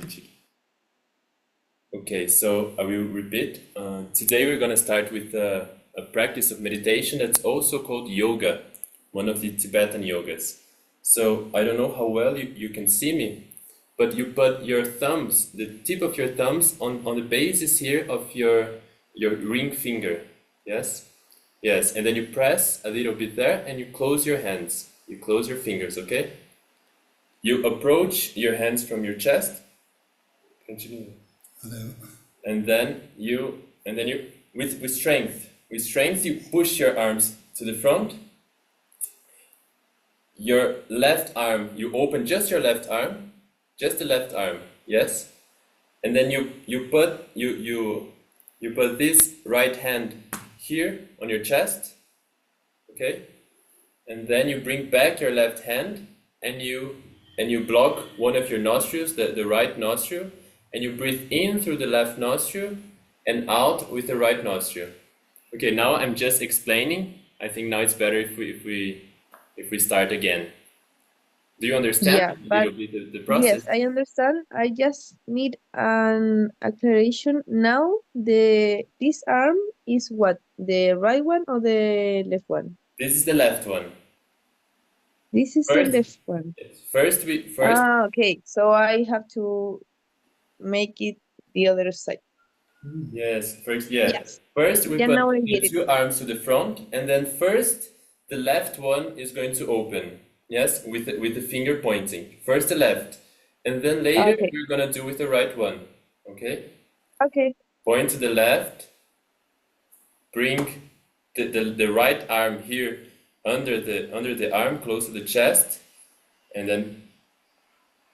Okay, so I will repeat. Today we're going to start with a practice of meditation that's also called yoga, one of the Tibetan yogas. So I don't know how well you can see me, but you put your thumbs, the tip of your thumbs on the basis here of your ring finger. Yes? Yes, and then you press a little bit there and you close your hands. You close your fingers, okay? You approach your hands from your chest. Continue. Hello. And then you with strength you push your arms to the front. Your left arm, you open just your left arm, just the left arm, yes. And then you put this right hand here on your chest, okay. And then you bring back your left hand and you block one of your nostrils, the right nostril, and you breathe in through the left nostril and out with the right nostril. Okay, now I'm just explaining. I think now it's better if we start again. Do you understand Yeah, a but little bit the process? yes, I understand. I just need an acceleration. Now, this arm is what? The right one or the left one? This is the left one. This is the First, left one. first. Ah, okay. So I have to make it the other side. Yes, first, yeah. Yes. First, we Yeah, put now I your get it. two arms to the front, and then first, the left one is going to open. Yes, with the finger pointing. First the left, and then later Okay. we're gonna do with the right one. Okay? Okay. Point to the left, bring the right arm here under the arm, close to the chest, and then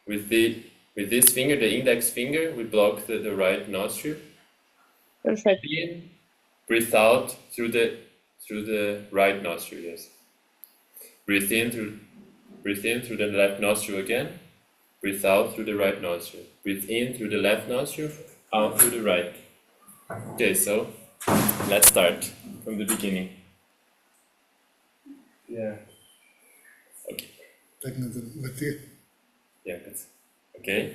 with this finger, the index finger, we block the right nostril. Perfect. In, breathe out through the right nostril, yes. Breathe in through the left nostril again. Breathe out through the right nostril. Breathe in through the left nostril, out through the right. Okay, so let's start from the beginning. Yeah. Okay. Yeah, good. Okay.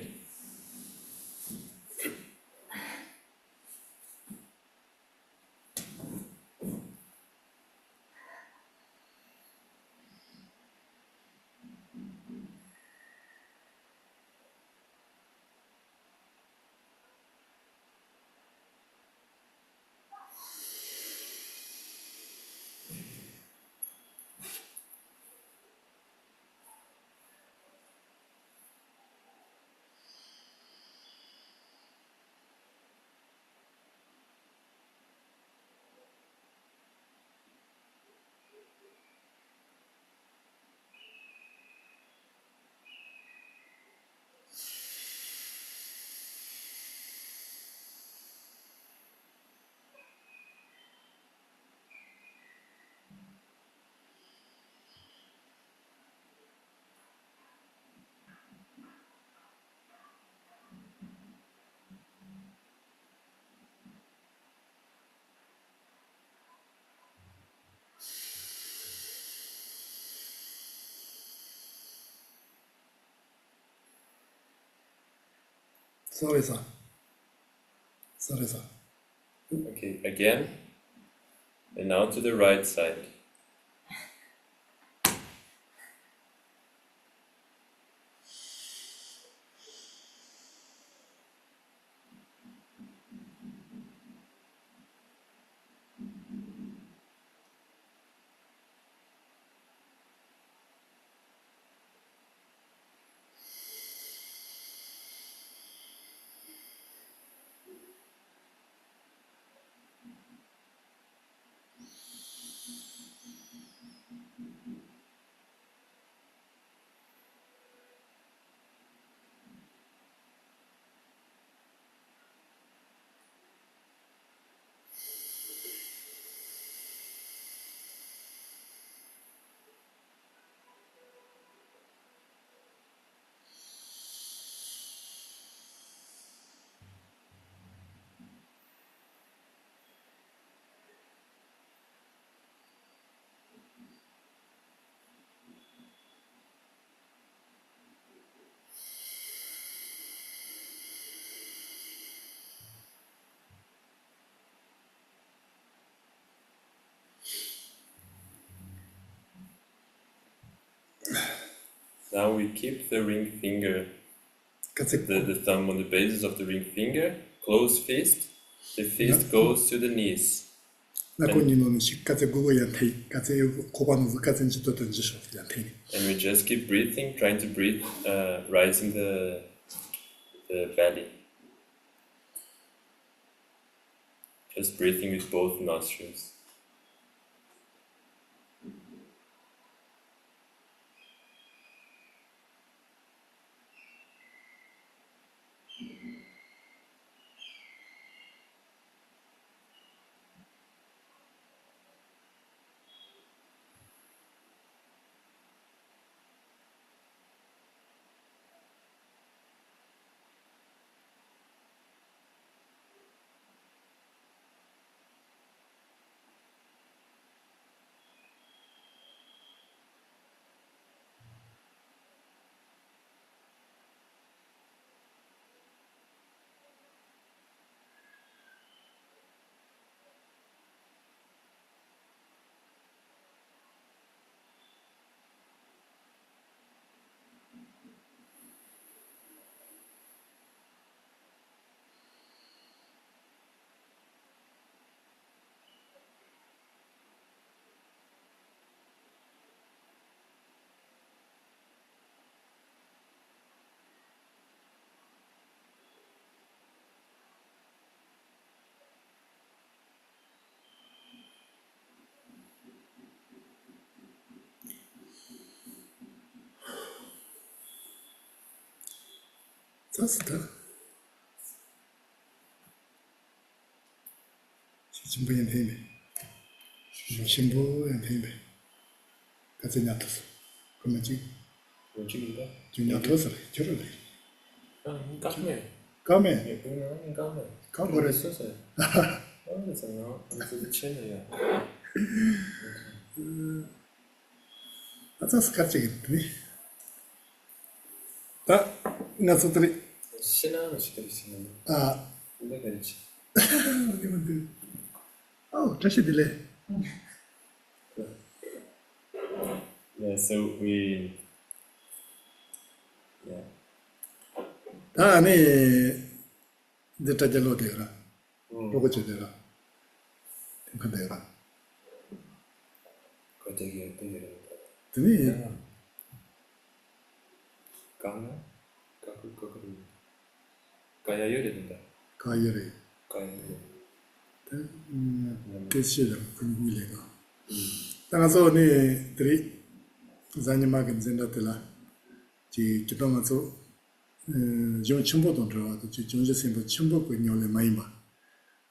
Sorry, sir. Sorry, sir. Okay, again. And now to the right side. Now we keep the ring finger, the thumb on the basis of the ring finger, close fist. The fist goes to the knees. And we just keep breathing, trying to breathe, rising the belly. Just breathing with both nostrils. That's the Shimbo and Hime. Shimbo and Hime. Katsinatos. Komachi. Juniatos, Jurley. Come. Come. Come. That's a scratching it to me. That, that's what it Oh, that's a delay. Yeah, so we. Yeah. The Tajalo Dera. Roboche Dera. Timpadera. To me, Kayere. This year from Gulega. Tangazo ni three Zanimagan Zendatella. Chitomazo. John Chumbo don't draw the John Simba Chumbo when you're Maima.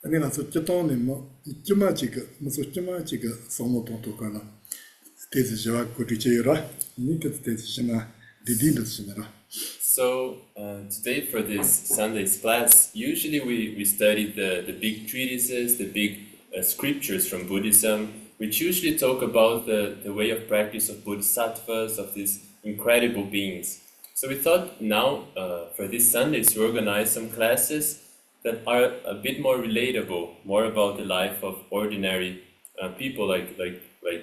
And then I thought Chaton, Chumachica, Musuchumachica, Somo Tontocana. This is your good teacher, Nicket Tessina, the Dinda. So today for this Sunday's class, usually we study the big treatises, the big scriptures from Buddhism, which usually talk about the way of practice of bodhisattvas, of these incredible beings. So we thought now for this Sunday to organize some classes that are a bit more relatable, more about the life of ordinary people like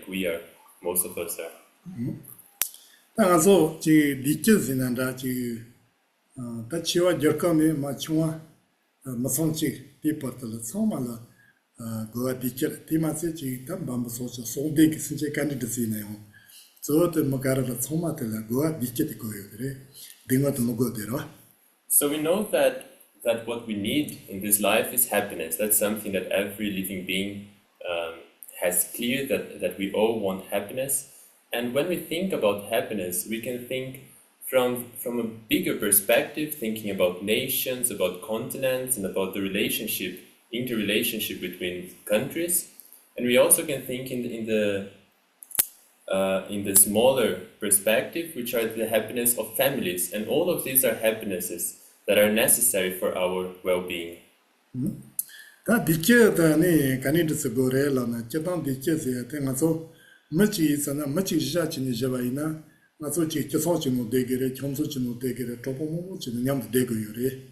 we are, most of us are. So, teachers in and that you are Jerkami, Machua, Masonchi, Tipatal, Somala, Goa teacher, Timasi, Tambam, so big since a candidacy now. So the Magara Somatella, Goa, Dichetico, Dingot Mogodera. So we know that what we need in this life is happiness. That's something that every living being has clear, that we all want happiness. And when we think about happiness, we can think from a bigger perspective, thinking about nations, about continents, and about the interrelationship between countries. And we also can think in the smaller perspective, which are the happiness of families. And all of these are happinesses that are necessary for our well-being. That teacher, the Candidates Gorella, Chetan teachers here, so much is and much is such in Javaina, Masochi, Chosino degere, Chonsochino degere, Topomo, and Yam degure.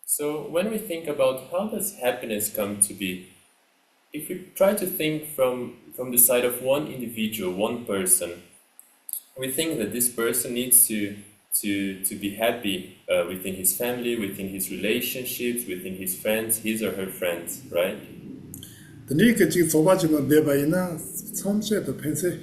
So when we think about how does happiness come to be, if we try to think from the side of one individual, one person, we think that this person needs to be happy within his family, within his relationships, within his friends, his or her friends, right? 드니까 지금 소바지는 내바이나 섬세도 펜세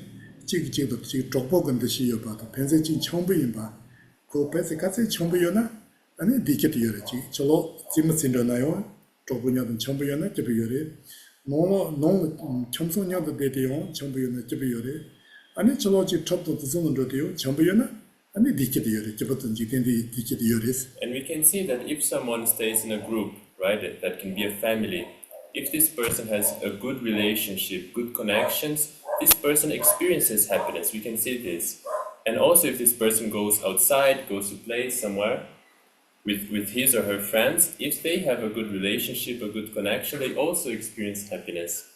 지기지도 지 족보근도 시여 봐도 펜세 지 청부인 봐그 펜세 같이 청부여나 아니 디케티여지 저로 짐스인더나요 족부냐든 청부여나 저비여리 농 청소년도 되대요 청부여나 저비여리 아니 저로 지 탑도 드스는도 돼요 청부여나 아니 디케티여리 저부터 지된디 디케티여리스. And we can see that if someone stays in a group, right, that can be a family, if this person has a good relationship, good connections, this person experiences happiness. We can see this. And also if this person goes outside, goes to play somewhere with his or her friends, if they have a good relationship, a good connection, they also experience happiness.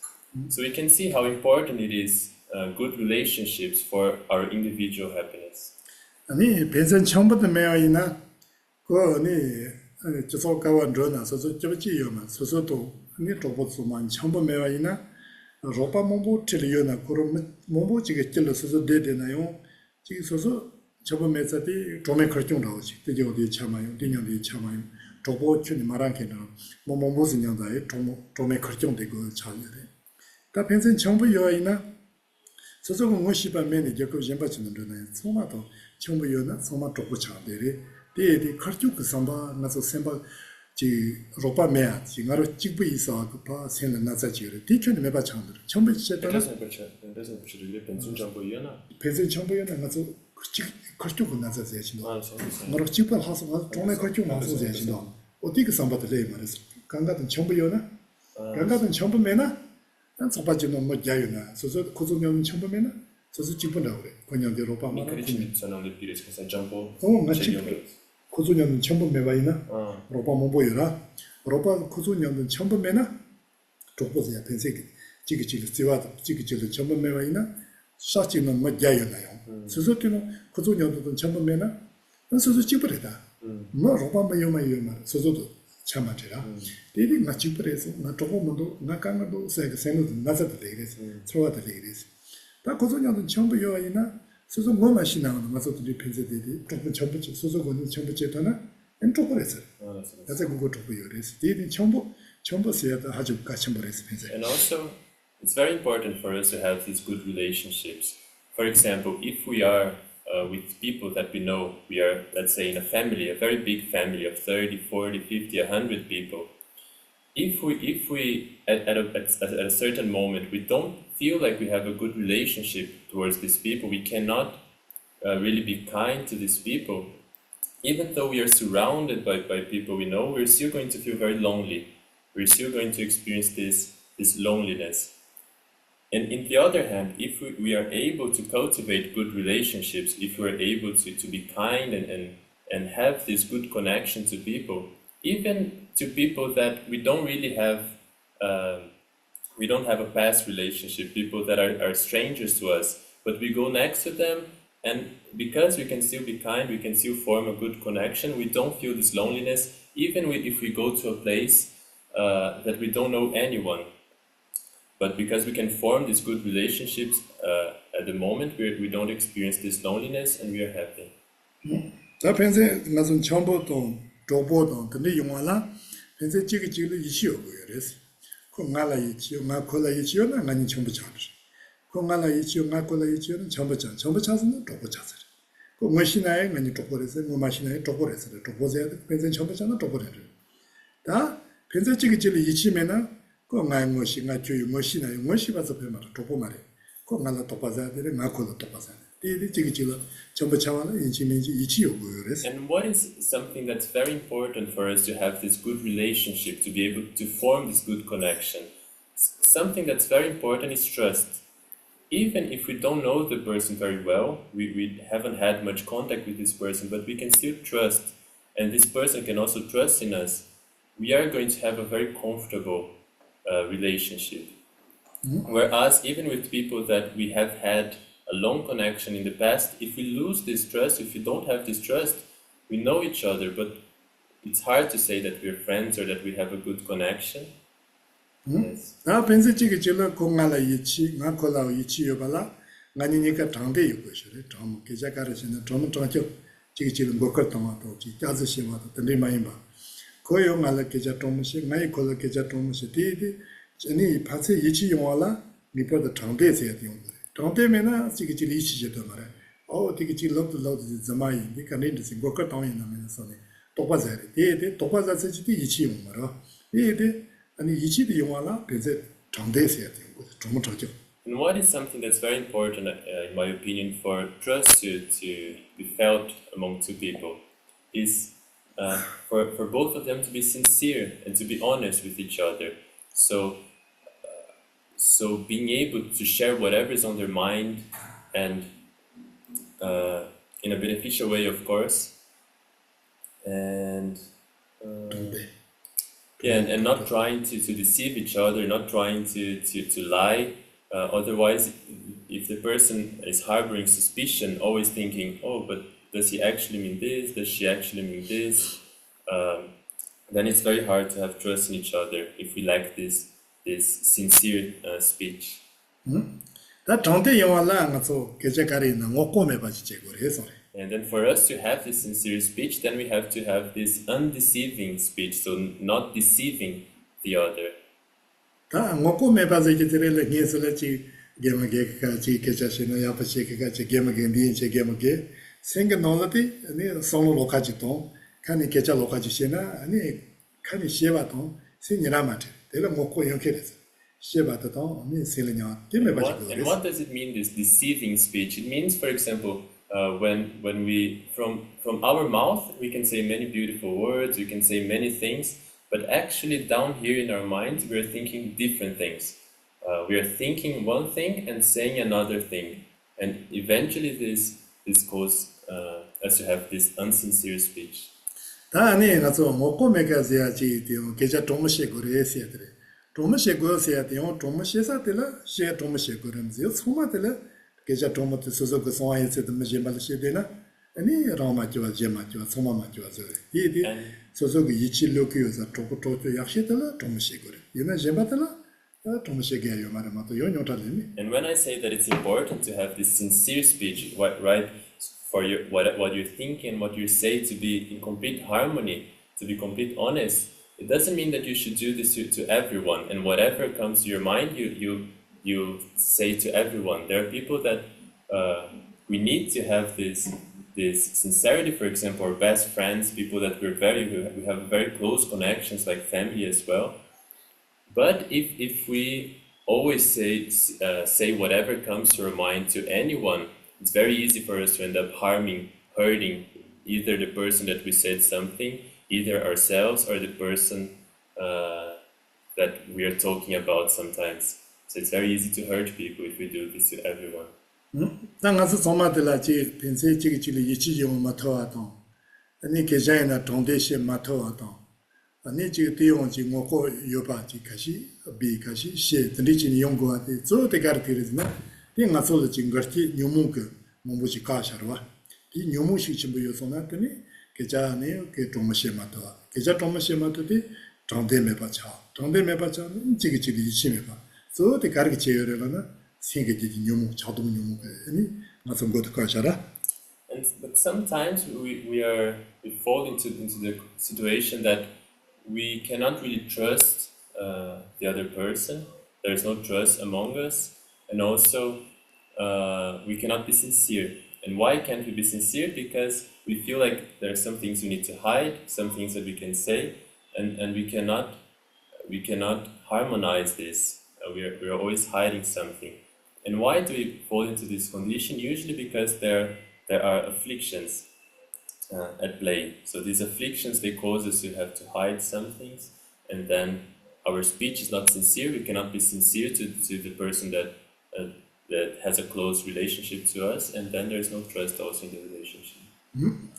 So we can see how important it is, good relationships for our individual happiness. 아니 벤선 처음부터 매어이나 그 아니 저소 가원저나 소소 저지요마 소소도 아니 로봇소만 처음부터 매어이나 로파 몽보 틀리요나 그럼 몽보 지게 찔러서 되되나요 지금 소소 저번 매사디 도메 걸정 나오지 되게 어디 참아요 din형이 참아요 로봇 춘이 말한게는 몽보스냥다에 도메 걸정 되고 잘해야 다 벤선 처음부터 요이나 소소고 뭐시바면이 저거 젬바치는 거네 소마도 청부여나 소마 쪽고 차데리 데디 커큐크 삼바 나서 셈바 지 로파메아 지가로 찍부 있어 그파 생는 나자지를 디촌이 매바 창들 청부 시에다가 그래서 우리를 벤슨 정보이나 벤슨 청부여나 나서 커큐크 나자지야지 아, 저 나로 찍부 하서 정말 커큐크 나서지야지 어디그 삼바들 내 말했어 강가든 청부여나 강가든 청부메나 난 소바지는 뭐 야유나 소소 고소년 청부메나 소소 찍부라고 그래 권영대로 봐만 그렇지 저는 비례해서 정보 마치 고소년 청부메바이나 로바 뭐 보여라 로바 고소년은 청부메나 족보세요 펜세기 지기지기 지와도 지기지기 청부메바이나 사치는 뭐 야유나요 소소티는 고소년도 청부메나 소소 찍부래다 뭐 로바 뭐 요마 소소도 참아줘라. 이리 같이 그래서 나 조금도 나 강도 세는 나서도 되겠어. 들어와도 되겠어. 다 고소년은 전부 요이나 소소 뭐 맛이 나오는 맛도 리펜세들이 조금 전부 소소고는 전부 제도나 엔트로그레스. 그래서 그거 조금 요래서 이리 전부 세야도 아주 같이 버렸어 펜세. And also it's very important for us to have these good relationships. For example, if we are with people that we know, we are, let's say, in a family, a very big family of 30, 40, 50, 100 people. If we at a certain moment, we don't feel like we have a good relationship towards these people, we cannot really be kind to these people. Even though we are surrounded by people we know, we're still going to feel very lonely. We're still going to experience this loneliness. And in the other hand, if we are able to cultivate good relationships, if we're able to be kind and have this good connection to people, even to people that we don't really have, we don't have a past relationship, people that are strangers to us, but we go next to them, and because we can still be kind, we can still form a good connection, we don't feel this loneliness, even if we go to a place that we don't know anyone. But because we can form these good relationships at the moment, we don't experience this loneliness and we are happy. 자, 펜세 나선 전부도 조보도 근데 용화라 펜세 지기지를 이시오 보여레스. 공가라 이치요, 나콜라 이치요나 나니 전부 잡으. 공가라 이치요, 나콜라 이치요는 전부 찾으면 조보 찾으. 그 머신아에 나니 조보레스, 뭐 마신아에 조보레스. 조보세야 펜세 전부 찾는 조보레. 다 펜세 지기지를 이치면은 그 나의 것이 나 교육 것이나요 것이 봐서 배말 도보 말해 그 나라 도파자들이 나콜도 도파자 이게 지금 전부 차원은 인지민지 이치 요구요레스. And what is something that's very important for us to have this good relationship, to be able to form this good connection? Something that's very important is trust. Even if we don't know the person very well, we haven't had much contact with this person, but we can still trust, and this person can also trust in us, we are going to have a very comfortable relationship. Whereas even with people that we have had a long connection in the past, if we lose this trust, if we don't have this trust, we know each other, but it's hard to say that we're friends or that we have a good connection. Yes. 나 벤세 지기질로 공가라 이치 나콜라 이치 요발라 ngani tangde yugo shire tang keja karishina tang tangcho chigi ngokar tama to chi jazi shima to tende mayimba koyo ngala keja tomushi ngai kola keja tomushi di chani pasi ichi yongwala nipa da tangde seya di yongore tangde mena chigi ichi jeto mara o digi lobdo zamayi di kanindi si ngokar tama ina mena sone tokpa zari di tokpa zari chi di ichi yongmara di ani ichi di yongwala peze tangde seya di yongore tomo tangcho. And what is something that's very important, in my opinion, for trust to be felt among two people is for both of them to be sincere and to be honest with each other. So being able to share whatever is on their mind and in a beneficial way, of course, and and not trying to deceive each other, not trying to lie. Otherwise, if the person is harboring suspicion, always thinking, oh, but does he actually mean this? Does she actually mean this? Then it's very hard to have trust in each other if we lack this sincere speech. And then for us to have this sincere speech, then we have to have this undeceiving speech, so not deceiving the other. 다 먹고 매바서 이들을 녀석이 게임게 같이 계자시는 야파시게 같이 게임게 니체 게임게 생겨 놓을때 아니 손으로 로카지도 칸이 계자 로카지시나 아니 칸이 시바도 신이라마트 내가 먹고 이렇게 돼서 시바도 아니 실냐 게임에 가지고 And what does it mean, this deceiving speech? It means, for example, when we from our mouth we can say many beautiful words, we can say many things. But actually down here in our minds, we are thinking different things. We are thinking one thing and saying another thing. And eventually this causes us to have this unsincere speech. 다니 가서 먹고 매가지야지 되어 계좌 도무시 거래해야 돼. 도무시 거래해야 돼요. 도무시사들라 시에 도무시 거래면서 소마들라 계좌 도무트 소소 그 상황에서 무지말시 되나? 아니 라마죠 제마죠 소마마죠 이디 소소가 이치로키요서 토코토토 약시들라 도무시 거래. 이나 제마들라 도무시 게요 말마도 요뇨탈니. And when I say that it's important to have this sincere speech, right, for what you're thinking, what you say to be in complete harmony, to be complete honest, it doesn't mean that you should do this to everyone. And whatever comes to your mind, you say to everyone. There are people that we need to have this sincerity. For example, our best friends, people that we have very close connections, like family as well. But if we always say whatever comes to our mind to anyone, it's very easy for us to end up hurting either the person that we said something, either ourselves or the person that we are talking about sometimes. So it's very easy to hurt people if we do this to everyone. 당가서 소마들라지 펜세지기지리 이치용 마토아도 아니 계좌에나 동대시 마토아도 아니 지금 대용지 먹고 요바지 가시 비가시 시 드리진 연구하데 저때 가르치르나 띵가솔 진거티 뉴무그 몸부지 가샤르와 이 뉴무식 전부 요소나더니 계좌네 그 동무시 마토아 계좌 동무시 마토디 동대메 바차 지기지리 이치메 바 저때 가르치르나 But sometimes we fall into the situation that we cannot really trust the other person. There is no trust among us, and also we cannot be sincere. And why can't we be sincere? Because we feel like there are some things we need to hide, some things that we can say, and we cannot harmonize this. We are always hiding something. And why do we fall into this condition? Usually because there are afflictions at play. So these afflictions, they cause us to have to hide some things, and then our speech is not sincere. We cannot be sincere to the person that has a close relationship to us, and then there is no trust also in the relationship. And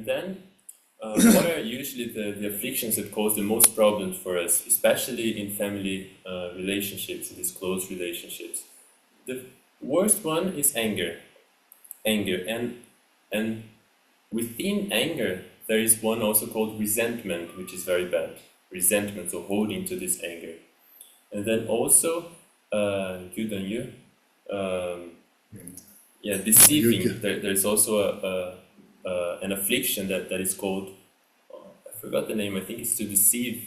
then what are usually the afflictions that cause the most problems for us, especially in family relationships, these close relationships? The worst one is anger. anger, and within anger there is one also called resentment, which is very bad. Resentment, so holding to this anger. And then also Gyudanyu, deceiving. There's also an affliction that is called, I forgot the name, I think it's to deceive.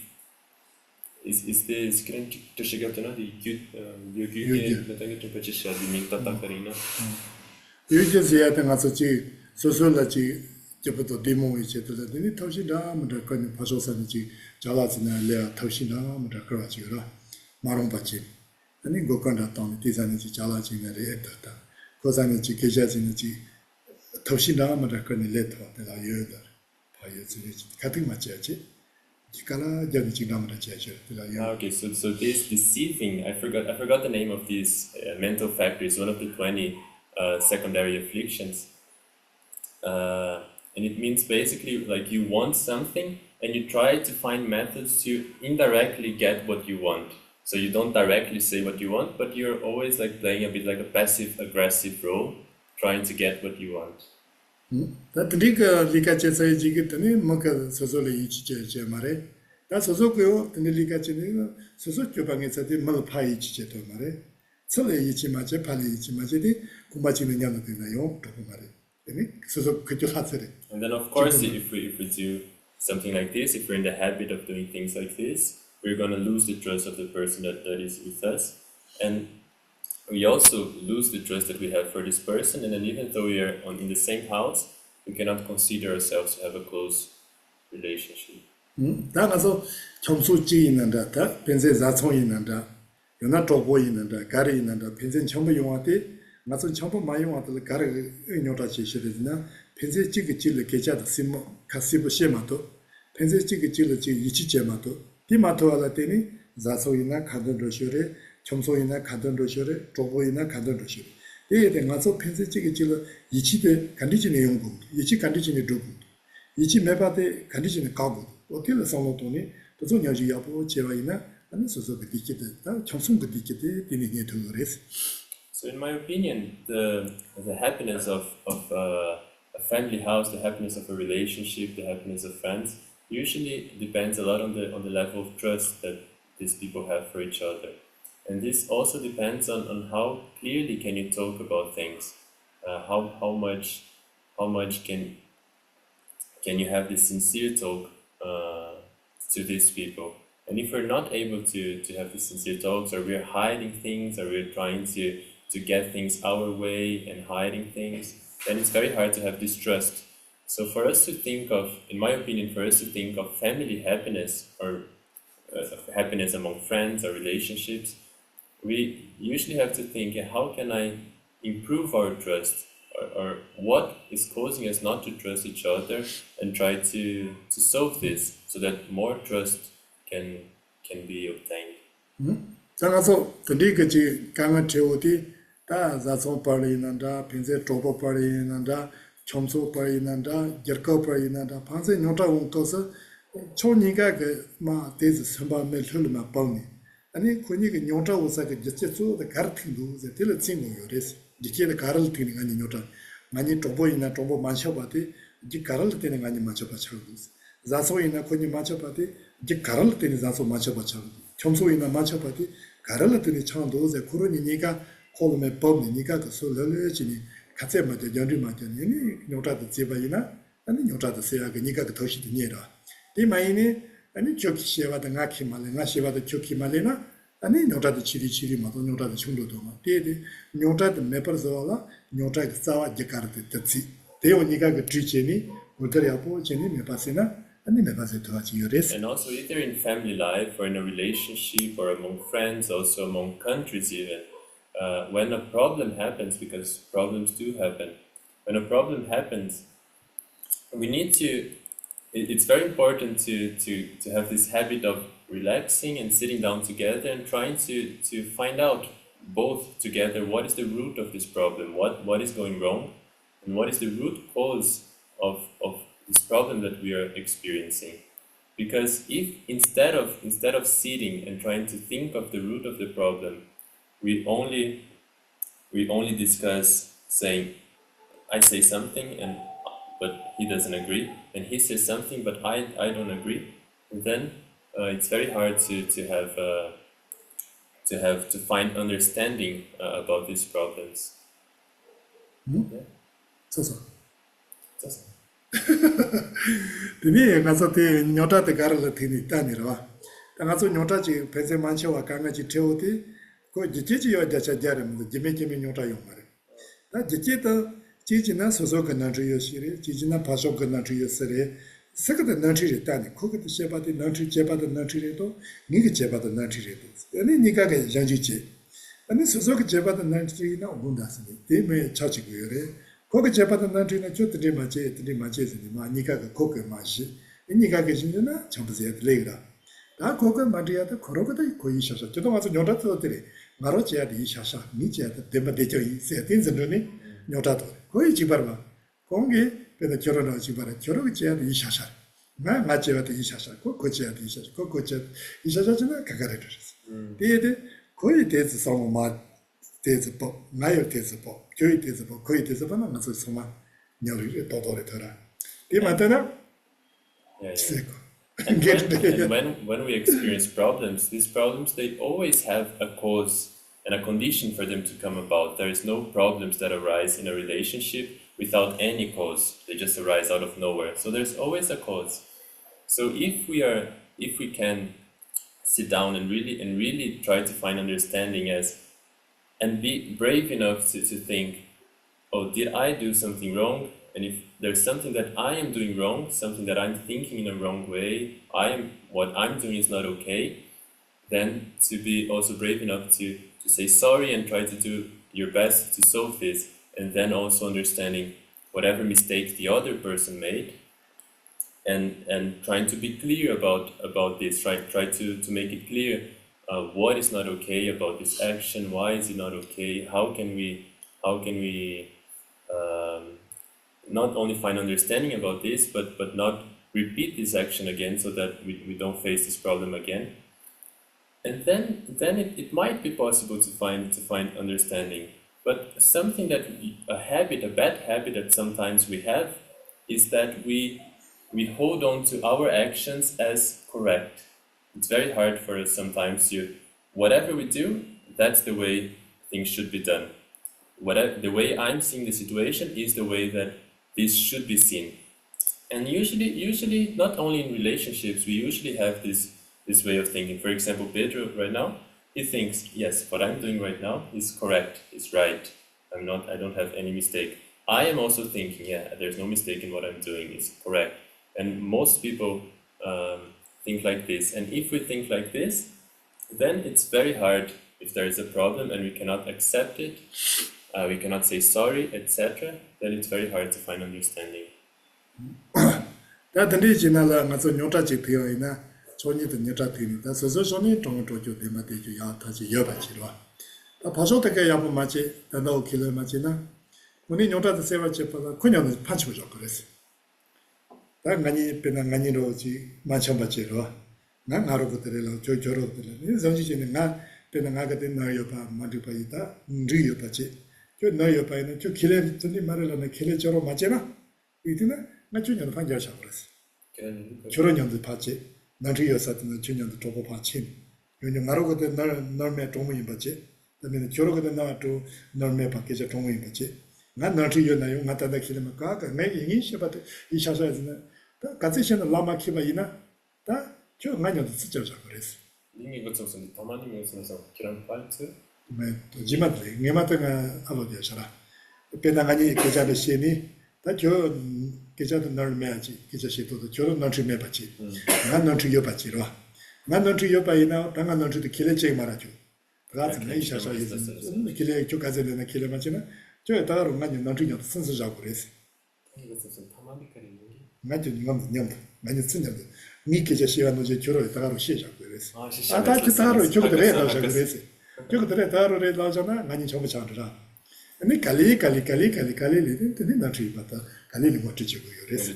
Is this to chegar to know the Gyuhe the Ming Tatakarina? You just hear the Nazi, sociology, Japato demo, which is the Toshida, Mudakani Pasosanaji, Jalazina, Lea, Toshina, Mudakarajura, Marumbachi, and then go contact on the Tizanaji Jalaji in the Etata, Kosanaji Kejazinaji, Toshina, Mudakani letter, that I heard that. Cutting my church. Okay, so this deceiving, I forgot the name of this mental factor. Is one of the 20 secondary afflictions, and it means basically like you want something and you try to find methods to indirectly get what you want. So you don't directly say what you want, but you're always like playing a bit like a passive aggressive role, trying to get what you want. That Lika Chesa Jigitani, Moka Sosoli Ichi Mare. That's also go, and the Lika Chini, Sosokubang is at the Malapai Ichi Mare. Sole Ichimache, Pali Ichimajedi, Kumachini Yanayo, Topomare. So could you have it? And then, of course, if we do something like this, if we're in the habit of doing things like this, we're going to lose the trust of the person that is with us. And we also lose the trust that we have for this person, and then even though we are in the same house, we cannot consider ourselves to have a close relationship. That's Chomsuji in and that, Penze Zatson in and that, you're not Tobo in and that, Gary in and that, Penzen Chombo Yawati, Matson Chombo Mayon at the Gary in your Chishina, Penze Chikichil, Kecha, Simo, Casibo Shemato, Penze Chikichil, Ichichemato, Timato Alatini, Zasoina, Kadon Roshure, Chomsoina, Kadon Roshure, Toboina, Kadon Roshure. They then also Penze Chikichil, Ichi condition young, Ichi condition a double, Ichi Mebate condition a cabo, or till the Sonotoni, the Sonia Yapo, Chevaina, and this was a ticket, Chomsung the ticket, didn't to race. So, in my opinion, the happiness of a family house, the happiness of a relationship, the happiness of friends, usually depends a lot on the level of trust that these people have for each other. And this also depends on how clearly can you talk about things, how much can you have this sincere talk to these people. And if we're not able to have these sincere talks, or we're hiding things, or we're trying to get things our way and hiding things, then it's very hard to have this trust. So for us to think of, in my opinion, for us to think of family happiness or happiness among friends or relationships, we usually have to think, how can I improve our trust, or what is causing us not to trust each other, and try to solve this so that more trust can be obtained. So the Ligaji Gama Teoti, that's all Parinanda, Pinze Tropo Parinanda, Chomso Parinanda, Jerko Parinanda, Panse Nota Uncosa, Choniga Ma, this Samba Melhulma Pony. And then Kunig Nota was like a Jetsu, the Kartindu, the Tilatin Yoris, the Carol Tinning and Nota, Mani Tobo in a Tobo Manchabati, the Carol Tinning and Machapachardus. Zaso in a Kuni Machapati, the Carol Tin is also Machapachard. Chomso in a Machapati, Carol Tin Chandos, the Kuruni Nika, call me Bob Nika, the Sologini, Katsema, the Yandri Matan, Nota the Zibaina, and Nota the Sega Nika Toshi Nera. Di Maini, and the Choki Sheva the Naki Malena, Sheva the Choki Malena, and then Nota the Chiri Mato, Nota the Chundodoma. Did Nota the Meperzola, Nota the Sawa Jakarta, Tatsi. They only got the Tricheni, Utariapo, Jenny Mepasina, and the Mepasito. And also, either in family life, or in a relationship, or among friends, also among countries, even when a problem happens, because problems do happen, when a problem happens, we need to. It's very important to have this habit of relaxing and sitting down together and trying to find out both together what is the root of this problem, what is going wrong, and what is the root cause of this problem that we are experiencing. Because if instead of sitting and trying to think of the root of the problem, we only discuss saying, I say something and but he doesn't agree, and he says something but I don't agree, and then it's very hard to find understanding about these problems. Yeah. So. Just, Dini ngaso te nyota te garala thini tani rawa. Ta ngaso nyota chi pese manche wa kanga chi theo ti ko jichi chi yo jacha jare mo jime jime nyota yo mare. Ta jichi ta chi na soso ka na yo shire, chi na paso ka na yo sere. Saka de na re tani ko ka sheba de na jeba de na re to ni ke jeba de na re to. Ani ni ka ga janji chi. Ani soso ka jeba de na na obunda sini. Te me chachi go yore. 거기 제받은 난티는 저들이 맞지 마 니가 거기 맛이 니가 계신데나 전부세요 레이라 다 거기 맞이야도 거로거도 거의 있어서 저도 와서 녀다들이 나로 제야디 샤샤 니제야도 데마데죠 이세 딘즈는이 녀다도 거의 지바르마 공기 배도 결혼을 지바르 결혼이 제야디 샤샤 나 맞지야도 이 샤샤 거제야디 샤샤 거제 이 샤샤는 가가래졌어 데데 거의 대해서 성마 대즈법 나요 대즈법 교육 대즈법 거의 대즈법은 무슨 소마 녀를 도도래 더라 이 맞잖아 yeah. And when we experience problems, these problems they always have a cause and a condition for them to come about. There is no problems that arise in a relationship without any cause. They just arise out of nowhere. So there's always a cause. So if we can sit down and really try to find understanding and be brave enough to think, oh, did I do something wrong? And if there's something that I am doing wrong, something that I'm thinking in a wrong way, what I'm doing is not okay, then to be also brave enough to say sorry and try to do your best to solve this, and then also understanding whatever mistake the other person made, and trying to be clear about this, try to make it clear what is not okay about this action, why is it not okay, how can we not only find understanding about this, but not repeat this action again, so that we don't face this problem again. And then it might be possible to find understanding. But something that a bad habit that sometimes we have is that we hold on to our actions as correct. It's very hard for us sometimes whatever we do, that's the way things should be done. The way I'm seeing the situation is the way that this should be seen. And usually not only in relationships, we usually have this way of thinking. For example, Pedro right now, he thinks, yes, what I'm doing right now is correct, is right. I don't have any mistake. I am also thinking, yeah, there's no mistake in what I'm doing, it's correct. And most people think like this. And if we think like this, then it's very hard if there is a problem and we cannot accept it, we cannot say sorry, etc., then it's very hard to find understanding. 결혼년도 받지 나중에 여사들은 전년도 도보 받지 요즘 나로고도 널매 동무인 받지 그다음에 결혼거든 나도 널매 받게자 동무인 받지 난 나중에 요나요 나타나 길면 가가 내 인이 셔바도 이 샤샤즈는 같이 신의 라마 키바이나 다저 많이도 쓰죠 그래서 이게 것은 더 많이 면서서 기란 팔트 네 지마들 네마트가 알로디아셔라 배당하니 계좌를 시니 다저 계좌도 널매야지 계좌 시도도 저런 널지 매받지 난 널지 여받지로 난 널지 여바이나 당한 널지도 길에제 말아줘 그래서 내 샤샤 있는 길에 쪽까지 되는 길에 맞지나 저 따로 많이 널지 여 선수 잡고 그래서 이것은 타마니카리 맞죠 님 많이 쓰는데 니 계좌 시간도 저 저로 따로 시작하고 그래서 다 따로 저거들 해야 돼 그래서 저거들 따로 해 나잖아 많이 전부 잘하라 근데 갈리 근데 나중에 봤다 갈리를 못 지고 그래서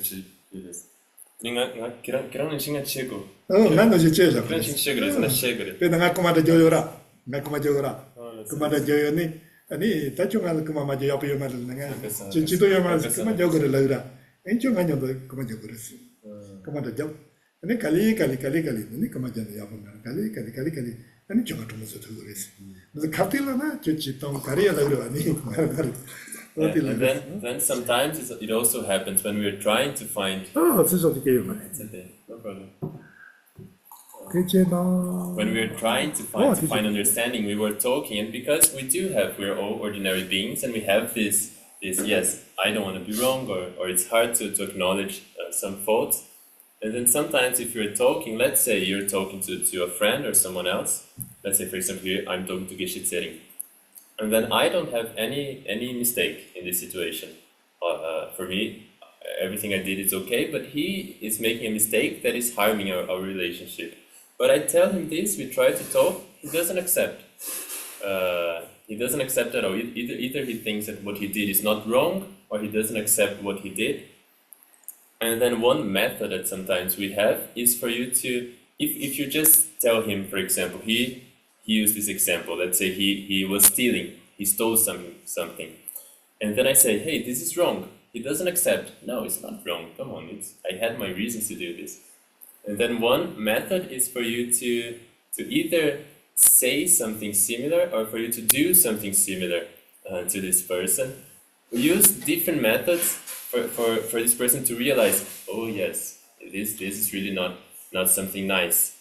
내가 그런 신경 치고 나도 이제 제자 그런 신경 그래서 나 시에 그래 내가 그만다 줘요라 나 그만 줘요라 그만다 줘요니 아니 대충 그만 맞아 옆에 말을 내가 그래서, 지도 말 그래서. 그만 저거를 넣으라 엔좀 아니어도 그만 저거랬어 그만 저 아니 갈리 아니 그만 저 옆에 갈리 아니 저거 좀 무슨 그랬어 그래서 카틸라나 저 지동 가리야 그러 아니 And then sometimes it also happens when we're trying to find. 진짜 어떻게 해요 말 It's okay, no problem. 그렇게나 When we're trying to find understanding, we were talking, and because we're all ordinary beings, and we have this yes, I don't want to be wrong, or it's hard to acknowledge some faults. And then sometimes if you're talking, let's say you're talking to a friend or someone else, let's say for example here, I'm talking to Geahe Tsering, and then I don't have any mistake in this situation. For me, everything I did is okay, but he is making a mistake that is harming our relationship. But I tell him this, we try to talk, he doesn't accept. He doesn't accept at all. Either he thinks that what he did is not wrong, or he doesn't accept what he did. And then one method that sometimes we have is for you to, if you just tell him, for example, he used this example, let's say he was stealing, he stole something. And then I say, hey, this is wrong. He doesn't accept. No, it's not wrong. Come on, I had my reasons to do this. And then one method is for you to either say something similar or for you to do something similar to this person. We use different methods for this person to realize, oh yes, this is really not something nice.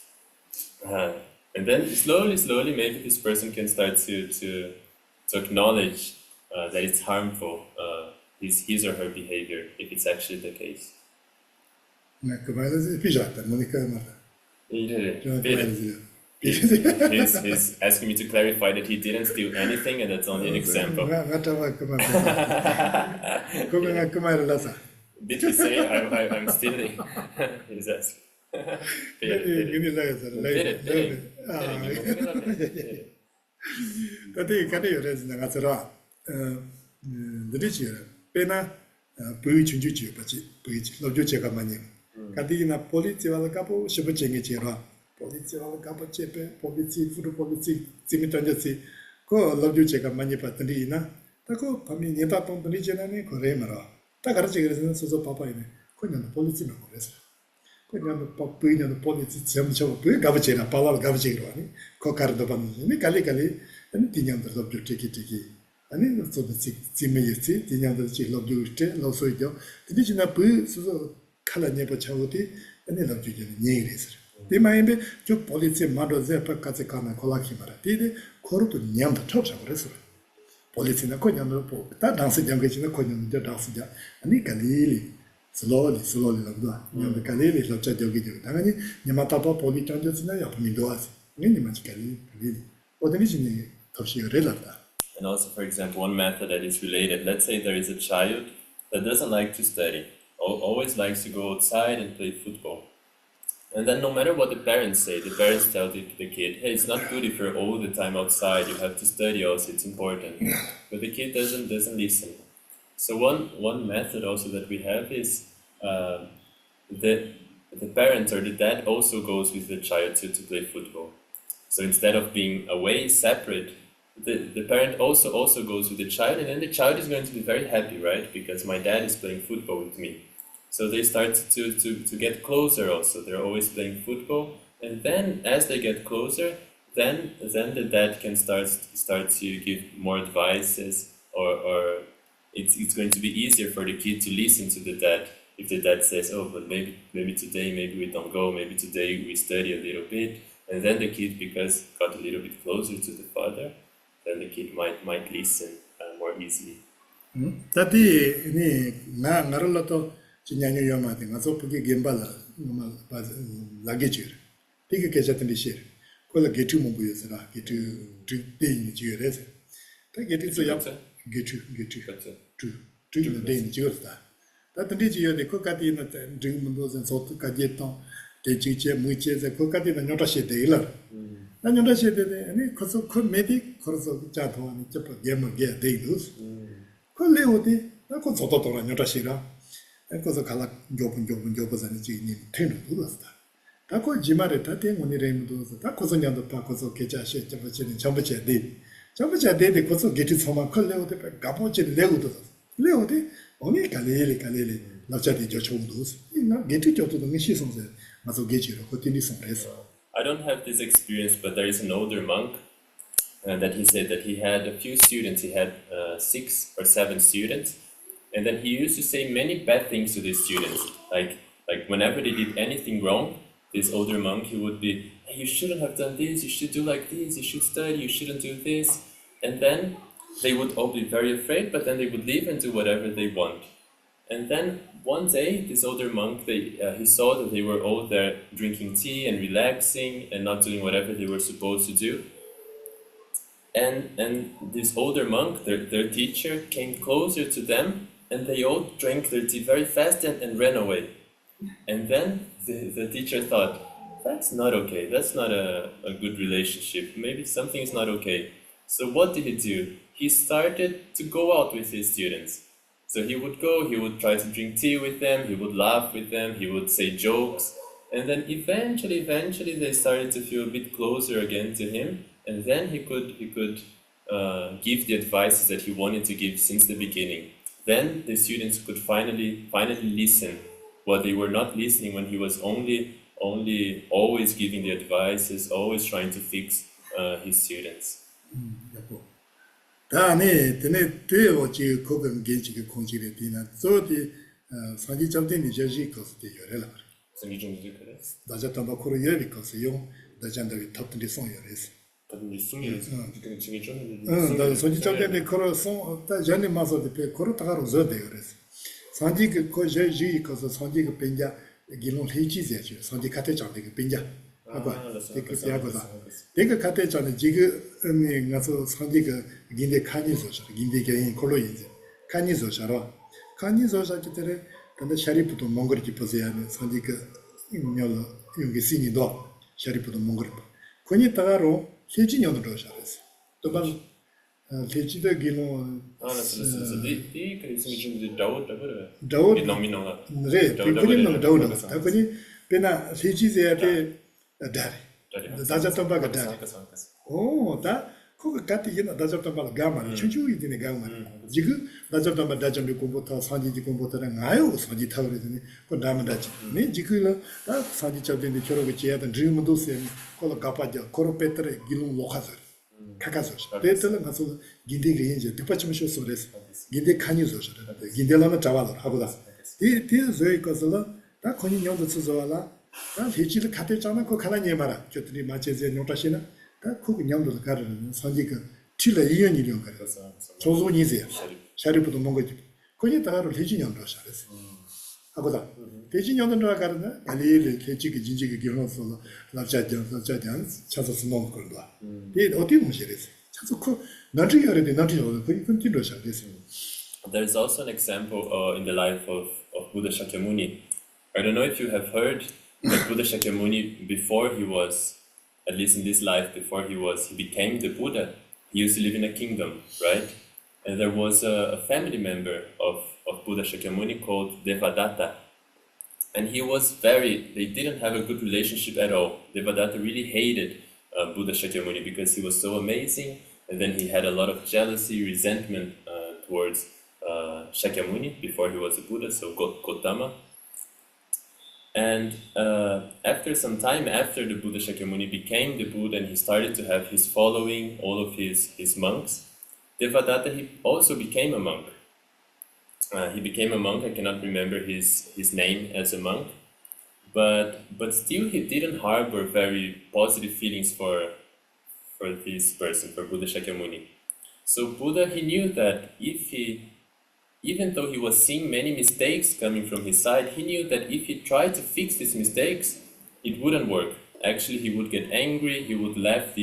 And then slowly, maybe this person can start to acknowledge that it's harmful, his or her behavior, if it's actually the case. He's asking me to clarify that he didn't steal anything, and that's only an example. Did he say I'm stealing? He's asking. Kadina polizi wala kapo shibuchengi chira polizi wala kapo chepe polizi furu polizi zimitanjasi ko lobju cheka mani patri na tako pami neta ton tani chena ne ko remara ta garche gresna sozo papa ine ko nyana polizi no kores ko nyana papu nyana polizi semcho pu gabchera pawal gabchera ni ko kardo ban ni kali ani tinyam da lobju teki ani so da zimeyesi tinyam da chi lobju te lo soido tidi china pu sozo kala nepa chawuti ane lam chujene nyeri sir. Di maayimbe jo polizi mado zepa kaze kana kolaki mara. Di koruto nyamda chok chakore sir. Polizi na ko nyamda po, ta dansi jangachi na ko nyamda dansi ja. Ani kalili, slowly lamdwa. Nyamda kalili lapcha jogi jogi. Dangani nyamata pa poli chanjasi na yapu mindoasi. Ngini machi kalili. Odani chini topshi yore labda. And also, for example, one method that is related, let's say there is a child that doesn't like to study. Always likes to go outside and play football. And then no matter what the parents say, the parents tell the kid, hey, it's not good if you're all the time outside, you have to study also, it's important. But the kid doesn't listen. So one method also that we have is the parent or the dad also goes with the child to play football. So instead of being away, separate, the parent also goes with the child, and then the child is going to be very happy, right? Because my dad is playing football with me. So they start to get closer also. They're always playing football, and then as they get closer, then the dad can start to give more advices, or it's going to be easier for the kid to listen to the dad. If the dad says, oh, but maybe today we don't go, maybe today we study a little bit, and then the kid, because got a little bit closer to the father, then the kid might listen more easily. Tati ni ngarolato chinyanyo yamati ngaso puki gembala lagi chir. Tiki kechatindi shir. Kola getu mumbu yasara getu dei chirese. Ta getu so yap getu tu na dei chiresta. Ta tindi chiyo de kokati na ding mumbu sen so kajeton de chiche muiche ze kokati na nyota she deila. 나녀다 시대에 아니 거기서 그 메디 거기서 자도하니 저 예먹게 되이도스 콜레오디 나고 저도도라 녀다시라 거기서 갈라 교분자니 지니 텐도 불었다 나고 지마레 다테 문이레무도 다 거기서 녀도 다 거기서 계좌시 저버치니 전부체 돼 저번에 대대 고소 게티 소만 컬레오데 가보지 레오도 레오데 오니 갈레레 나자디 저초도 이나 게티 저도 너무 시선세 맞아 게지로 호텔이 선레스 I don't have this experience, but there is an older monk that he said that he had a few students. He had 6 or 7 students, and then he used to say many bad things to these students. Like whenever they did anything wrong, this older monk, he would be, hey, you shouldn't have done this. You should do like this. You should study. You shouldn't do this. And then they would all be very afraid, but then they would leave and do whatever they want. And then one day, this older monk, he saw that they were all there drinking tea and relaxing and not doing whatever they were supposed to do. And this older monk, their teacher, came closer to them, and they all drank their tea very fast and ran away. And then the teacher thought, that's not okay, that's not a good relationship, maybe something is not okay. So what did he do? He started to go out with his students. So he would go, he would try to drink tea with them, he would laugh with them, he would say jokes, and then eventually they started to feel a bit closer again to him, and then he could give the advices that he wanted to give since the beginning. Then the students could finally listen, what they were not listening when he was only always giving the advices, always trying to fix his students. 다음에 드네 되어지 고금 gen지게 공지를 되나 저디 산지 점된이 저지 거스데 열어라 생기 좀 그래? 나자 담바 코로 열이 거스요 나잔다기 탑든지 송 열에서 다들 숨이 그게 생기 좀 나 산지 점된이 코로 송다 전에 마서데 페 코로 타가로 저데 열에서 산지 그 저지 거스 산지 그 벤자 기론 해지세죠 산지 카테 장데 벤자 아까 그 야고다 내가 카테 전에 지금 가서 산지가 긴데 칸이서서 긴데 개인 콜로이즈 칸이서서로 칸이서서 기tere 근데 샤리프도 몽골이 보세요는 산지가 인멸 여기 신이도 샤리프도 몽골 코니 따가로 세진연으로 샤르스 또반 세지도 기노 그래서 이 그래서 좀 다운 다운 노미노가 네 그림은 다운 다분히 베나 세지제한테 다리 다자tomba가 다리 다 그거 같이 이나 다자tomba가 가만 추추이 되네 가만 지금 다자tom바 다자미 공부터 산지 공부터는 아유 산지 타버리더니 그 남다지 네 지금 다 산지 잡는데 저러고 지야던 드림도 셈 콜로 가파죠 코로페트레 기lum 로카서 카카서 베트는 가서 긴데게 이제 디파치미쇼 소레스 긴데 칸이서 긴데라나 잡아도 하고다 이 뒤에 거서 다 거기 녀도 쓰서라 다 대지를 카테잖아 그 가라니 말아 저들이 마체제 노타시나 다 그거 냠도 가르는 산지가 틸레 이연이령 가르서 조조니세 샤리부도 뭔가지 거기 따라로 대진연도 샤레스 하고다 대진연도 가르나 갈리를 대지기 진지기 기록서 나자장 찾아서 놓은 걸다 이 어디 무시레스 찾아서 그 나중에 알아야 돼 나중에 그 근질로 샤레스. There's also an example in the life of Buddha Shakyamuni. I don't know if you have heard that Buddha Shakyamuni, before he was, at least in this life, he became the Buddha, he used to live in a kingdom, right? And there was a family member of Buddha Shakyamuni called Devadatta. And they didn't have a good relationship at all. Devadatta really hated Buddha Shakyamuni because he was so amazing, and then he had a lot of jealousy, resentment towards Shakyamuni before he was a Buddha, so Gautama. And after some time, after the Buddha Shakyamuni became the Buddha and he started to have his following, all of his monks, Devadatta, he also became a monk. He became a monk. I cannot remember his name as a monk, but still he didn't harbor very positive feelings for this person, for Buddha Shakyamuni. So Buddha, he knew that even though he was seeing many mistakes coming from his side, he knew that if he tried to fix these mistakes, it wouldn't work. Actually, he would get angry. He would leave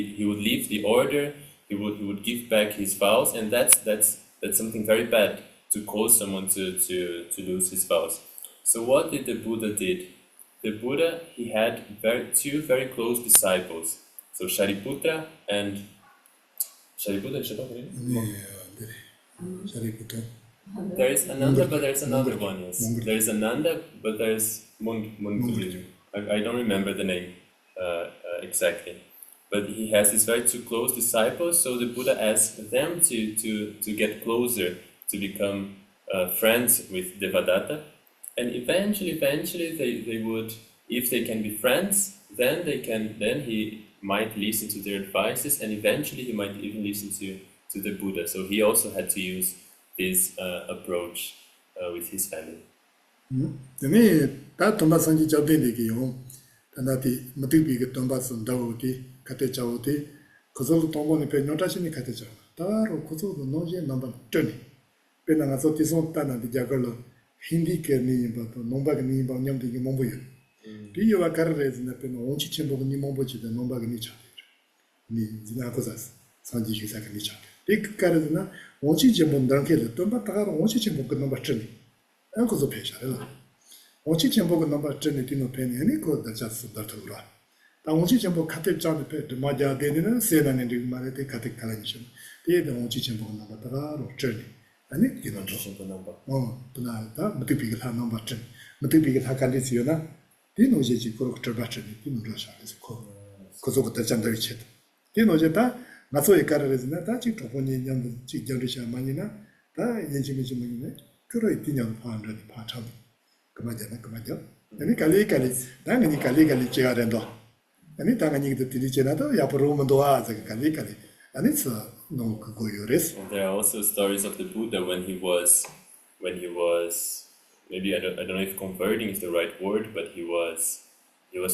the order. He would give back his vows, and that's something very bad, to cause someone to lose his vows. So what did the Buddha did? The Buddha, he had two very close disciples. So Shariputra and Shariputra. There is Ananda, but there's another one. Yes, there is Ananda, but there's Mungulu. I don't remember the name exactly. but he has these very two close disciples. So the Buddha asked them to get closer, to become friends with Devadatta, and eventually they would, if they can be friends, then he might listen to their advices, and eventually he might even listen to the Buddha. So he also had to use this approach with his family. Then that Thomas and Jabin, and that the Matibi Thomas and Dawdi, Katechawdi, Kozol Tomboni Penotashini Katecha, Taro Kozo, the Noje number 20. Penanazotis Tana di Jagolo, Hindi Kerni, but Nombagni, Banyam di Mombuyo. Do you a carres in the pen, Onchi Chimbo Nimombochi, the Nombagnicha? Ni Zinakosas, Sanji Sakanicha. Dick Carazina, Onchi Jimbo Dunkel, the Tomba Onchi Chimbo number 20. Uncle the Pesha. Onchi Chimbo number 20 no penny, any code that just that ura. The Onchi Chimbo Kate John Pet, the Maja Dedina, Sedan and the Marate Kate Kalanisham. They the Onchi Chimbo number or 20. And it, you know, oh, Punata, Matipical number 10. Matipical Hakalisiona, Dino Jeji Coroctor Battery, Dino Russia is called Kozoko Chandavichet. Dino Jeta, Naso Ekarazina, Tachi, Toponi, young Chijarisha Manina, Yajimichi Manina, Kuroitinian Pound part of Kamaja, and Kalikali, then any Kalikali Chiarendo. Any time I need the Tilichenato, Yaparumandoa, the Kalikali. And it's no goyures. And there are also stories of the Buddha when he was maybe I don't know if converting is the right word, but he was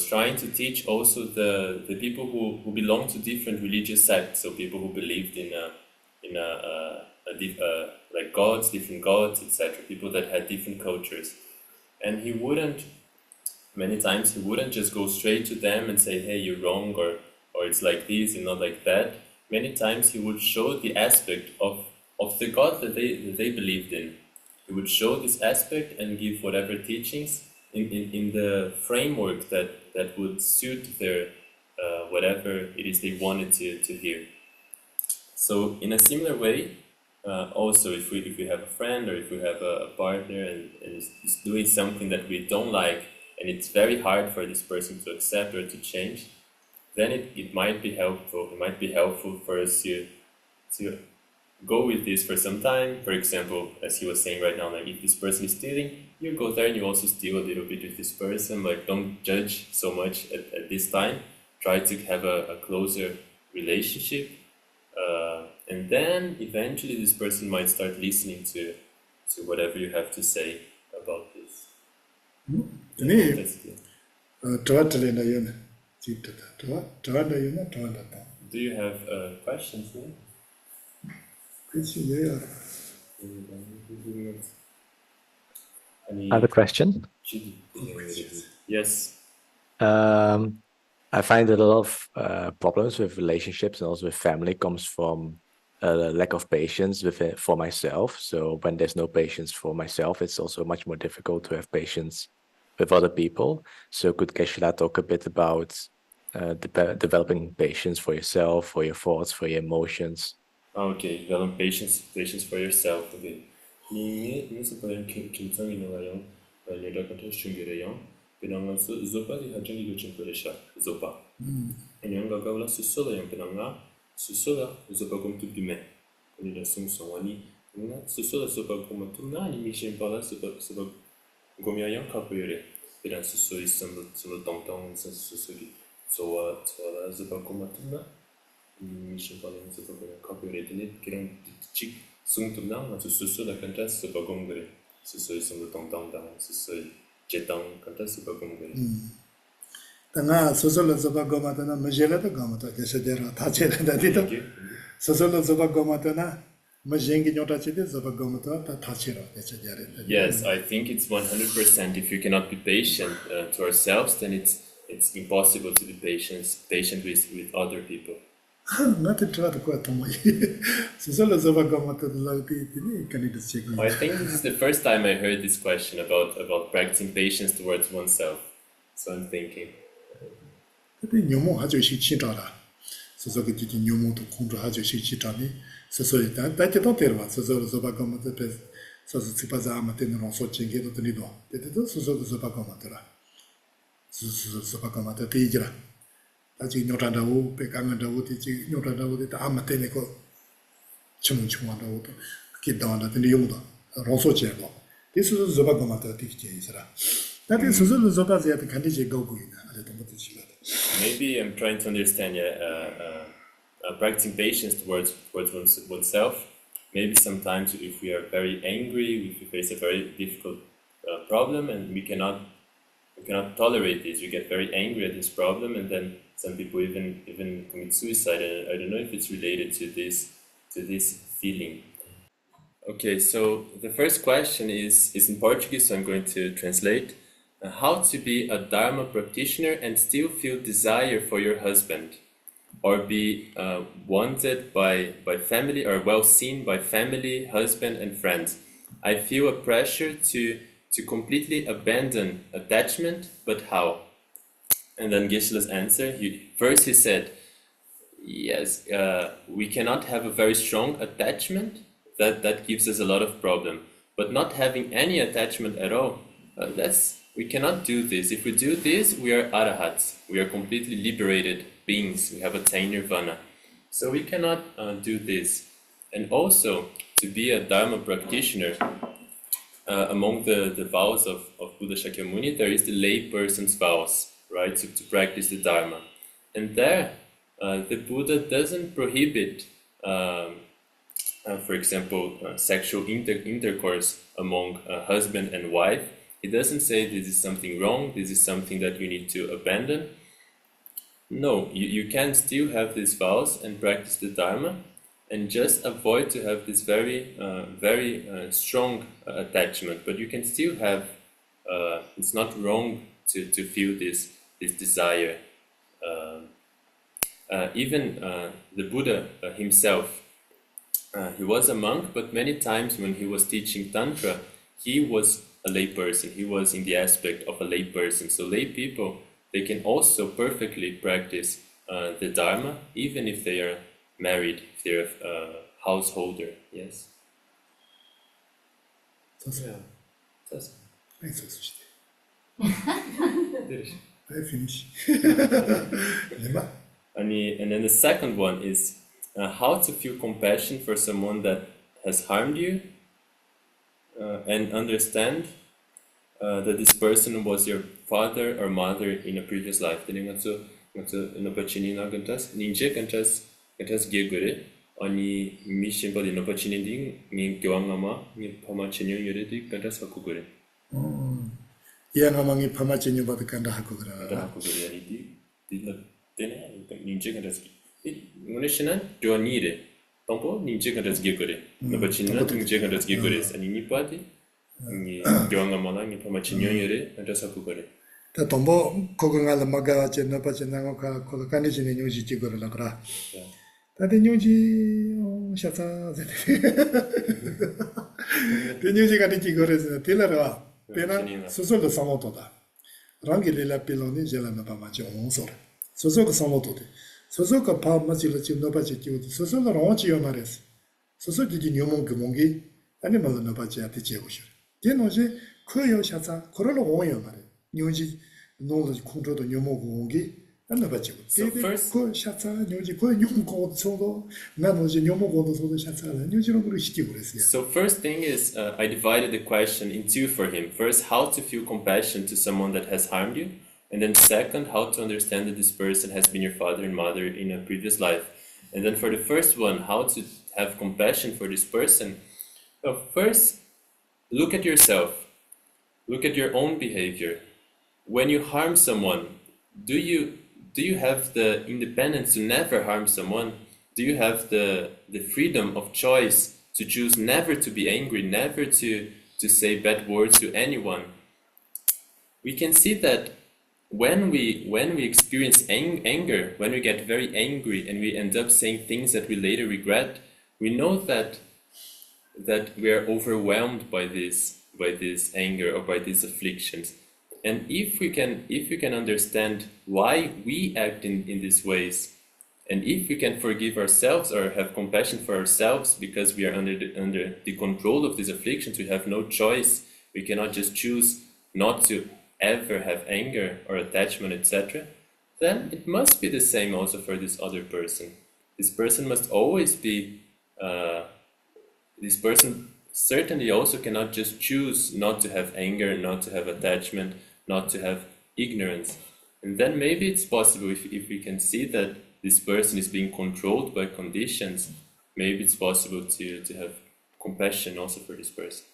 trying to teach also the people who belong to different religious sects, so people who believed in like gods, different gods, etc. People that had different cultures, and many times he wouldn't just go straight to them and say, hey, you're wrong, or it's like this and not like that. Many times he would show the aspect of the God that they believed in. He would show this aspect and give whatever teachings in the framework that would suit their whatever it is they wanted to hear. So in a similar way, also if we have a friend or if we have a partner and is doing something that we don't like, and it's very hard for this person to accept or to change, then it might be helpful. It might be helpful for us to go with this for some time. For example, as he was saying right now, like if this person is stealing, you go there and you also steal a little bit with this person. Like don't judge so much at this time. Try to have a closer relationship, and then eventually this person might start listening to whatever you have to say about this. Do you have questions? I have a question. Yes. I find that a lot of problems with relationships and also with family comes from a lack of patience for myself. So when there's no patience for myself, it's also much more difficult to have patience with other people. So could Geshe-la talk a bit about developing patience for yourself, for your thoughts, for your emotions? Okay, develop patience for yourself. Okay. Ni separan kintsang inawayang leda kanta shungirayang pinanga zopa di hajangi guchimpuresha zopa. Enyanga gawla susola yang pinanga susola zopa gom tubime. Konida sungsongwani nga susola zopa gom tumna ni mishin pala zopa gomyayang kapuyere. Piran susoi sunu tongtong susoi zoa zopa gom tumna. Mishin pala zopa gom kapuyere tini kirang chik sungtumna nga susola kanta zopa gomgre. Susoi sunu tongtong dang susoi jetang kanta zopa gomgre. Tanga sosola zopa gomatana majela to gomata Geshe-dera tachela dadito. Sosola zopa gomatana majengi nyota chide zopa gomata ta tachira Geshe-dera. Yes, I think it's 100%. If you cannot be patient to ourselves, then it's impossible to be patient with other people. Not in try to quite to my Sosola zopa gomata lagti tini kanida cheki. I think this is the first time I heard this question about practicing patience towards oneself. So I'm thinking. 근데 녀모 아주 시치다라. 소소게 뒤 녀모도 공부 아주 시치다니. 소소에 다때도 때려 소소로 소바고마데 베 소소 치파자마 때는 소친게도 드리도. 때때도 소소도 소바고마더라. 소소 소바고마데 뒤지라. 아직 요란다고 백강한다고 되지 요란다고 다 아마 때문에 그 충충한다고 또 기도한다 근데 용도 롱소제고 this zoba komata tikje isra that is zoba zeta kanije gogo ina ale to moti chila Maybe I'm trying to understand, practicing patience towards oneself. Maybe sometimes if we are very angry, if we face a very difficult problem and we cannot tolerate this, we get very angry at this problem, and then some people even commit suicide. And I don't know if it's related to this feeling. Okay, so the first question is in Portuguese, so I'm going to translate. How to be a Dharma practitioner and still feel desire for your husband, or be wanted by family, or well seen by family, husband, and friends. I feel a pressure to completely abandon attachment, but how? And then Geshe-la's answer, first he said, yes, we cannot have a very strong attachment, that gives us a lot of problem, but not having any attachment at all, we cannot do this. If we do this, we are arahats, we are completely liberated beings, we have attained nirvana. So we cannot do this. And also, to be a Dharma practitioner, among the vows of Buddha Shakyamuni, there is the lay person's vows, right, to practice the Dharma. And there, the Buddha doesn't prohibit, for example, sexual intercourse among husband and wife. He doesn't say this is something wrong, this is something that you need to abandon. No, you can still have these vows and practice the Dharma, and just avoid to have this very strong attachment. But you can still have, it's not wrong to feel this desire. Even the Buddha himself, he was a monk, but many times when he was teaching Tantra, he was a lay person. He was in the aspect of a lay person. So lay people, they can also perfectly practice the Dharma, even if they are married, if they're a householder. Yes. That's I finish. And then the second one is how to feel compassion for someone that has harmed you, and understand that this person was your father or mother in a previous life. Then you so no pachini na gantas ninje gantas Geahe gore ani mission body no pachini ding ni gyangama ni pamachinyo yore di gantas haku gore. 이양아망이 파마진유 받을간다 하고 그래. 하고 gore ani di la tene ninje gantas Munishina do nire. Tampo ninje gantas Geahe gore. No pachini na ninje gantas Geahe gore ani ni pati ni gyangama na ni pamachinyo yore gantas haku gore. 다 동보 고강할 마가 제나 빠진나고 가 고간이지네 뉴지 찍으라 그라. 다들 뉴지 샤사 데 뉴지 가디 찍으래서 딜러가 배나 소소도 상모도다. 랑길레라 필로니 제라나 바마지 온소. 소소가 상모도데. 소소가 파 마지를 찍노 바지 찍고 소소가 롱지요 말했어. 소소지 뉴몬 그몽기 아니 말로 바지 앞에 찍으셔. 걔노지 코요 샤사 코로로 오요 말해. 뉴지 노르지 컨트롤도 뉴모고기 안나 바지. So first, 코 샤사 뉴지 코 뉴모고 소도 나노지 뉴모고도 소도 샤사라 뉴지로 그를 시키고 그랬어요. So first thing is, I divided the question in two for him. First, how to feel compassion to someone that has harmed you, and then second, how to understand that this person has been your father and mother in a previous life. And then for the first one, how to have compassion for this person. So first, look at yourself. Look at your own behavior. When you harm someone, do you have the independence to never harm someone? Do you have the freedom of choice to choose never to be angry, never to say bad words to anyone? We can see that when we experience anger, when we get very angry and we end up saying things that we later regret, we know that we are overwhelmed by this anger or by these afflictions. And if we can understand why we act in these ways, and if we can forgive ourselves or have compassion for ourselves because we are under the control of these afflictions, we have no choice. We cannot just choose not to ever have anger or attachment, etc. then it must be the same also for this other person. This person must always be, this person certainly also cannot just choose not to have anger, not to have attachment, not to have ignorance. And then maybe it's possible if we can see that this person is being controlled by conditions, maybe it's possible to have compassion also for this person.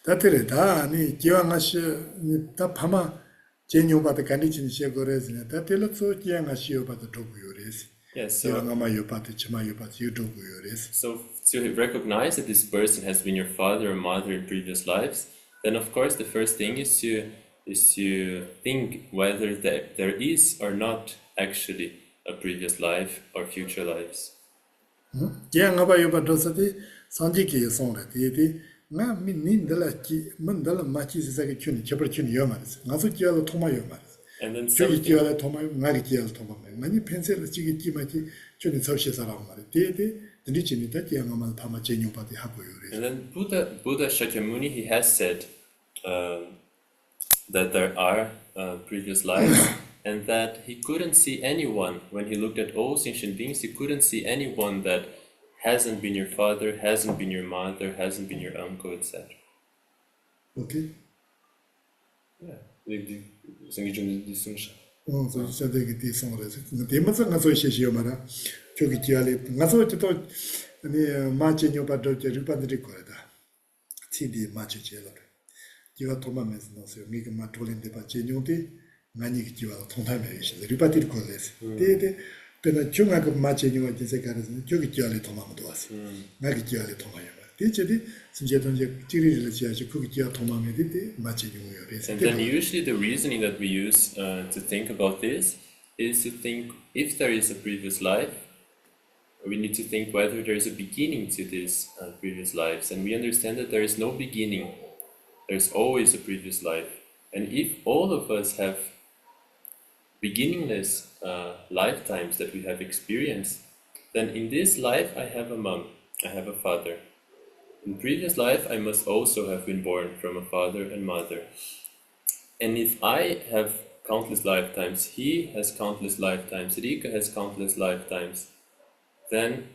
다들에 다 아니 기왕하시 다 파마 제뉴바도 간디진 시고레스네 다들로서 기왕하시 요바도 도구요레스 Yes, so, 기왕아마 요바도 치마 요바도 유도구요레스 so to recognize that this person has been your father or mother in previous lives, then of course the first thing is to think whether there is or not actually a previous life or future lives. 기왕아바 요바도서디 산지기 송라 디디 나 민닌들라 기 문들라 마치스사게 춘이 제벌 춘이 요마르스 나서 기야로 토마요 마르스 And then 저기 something, 기야로 토마요 나리 기야로 토마요 많이 펜셀을 지기 기마치 춘이 서시사라고 말이 디디 드리치니다 기왕아마 파마 제뉴바디 하고요레스 and then Buddha Shakyamuni, he has said that there are previous lives, and that he couldn't see anyone, when he looked at all sentient beings, he couldn't see anyone that hasn't been your father, hasn't been your mother, hasn't been your uncle, etc. 오케이 Yeah. 생기 좀 있으면서. so 저기 디송레스 데마서 가서 시시요 마라 저기 기야리 가서 또 아니 마체뉴바도 저리반들이 거다 티디 마체제로 기가 토마메스 노세요 미가 마톨인데 바체뉴디 나니 기와 통타메 있어 리바티르 거레스 데데 근데 중앙 마체뉴가 제세가르스 저기 기야리 토마도 왔어 나기 기야리 토마요 디체디 진짜도 이제 찌리를 지야지 그게 기야 토마메디 마체뉴요 레스 And then usually the reasoning that we use to think about this is to think if there is a previous life, we need to think whether there is a beginning to these previous lives. And we understand that there is no beginning, there's always a previous life. And if all of us have beginningless lifetimes that we have experienced, then in this life I have a mom, I have a father. In previous life I must also have been born from a father and mother. And if I have countless lifetimes, he has countless lifetimes, Rika has countless lifetimes, then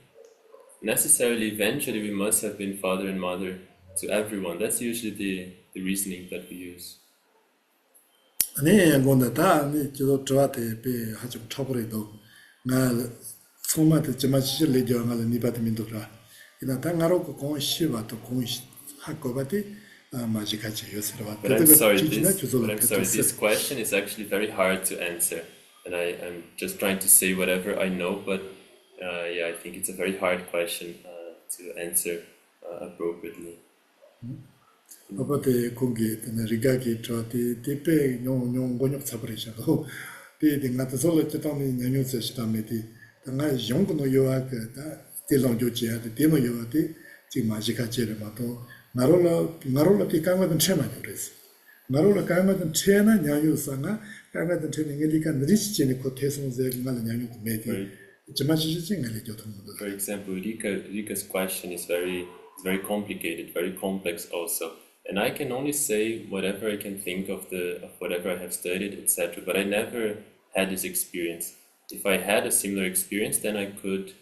necessarily eventually we must have been father and mother to everyone. That's usually the reasoning that we use. 아니 뭔다 아니 저도 저한테 배 아주 쳐버려도 나 소마한테 저마치 레디오가 니바드 민도라 이나 당하로 그 공시와도 공시 학고바디 마지까지 요새로 But I'm sorry, this question is actually very hard to answer. And I'm just trying to say whatever I know, but yeah, I think it's a very hard question to answer appropriately. 아버지 공기 리가기 저한테 대패 용용 권역 잡으시고 대딩한테 솔로 때문에 년유세 시담에디 당가 용군의 요아가 대롱조지한테 데모 요아데 지금 마지까지를 봐도 나로라 티강거든 체만이 그랬어. 나로라 강거든 체나 냐유상아 강거든 체는 게니까 느리시지니 그 대송제 말은 냐유 메디 저마시지 생각이 좀 For example, Rika's question is very complicated, very complex also. And I can only say whatever I can think of whatever I have studied, etc. But I never had this experience. If I had a similar experience, then I could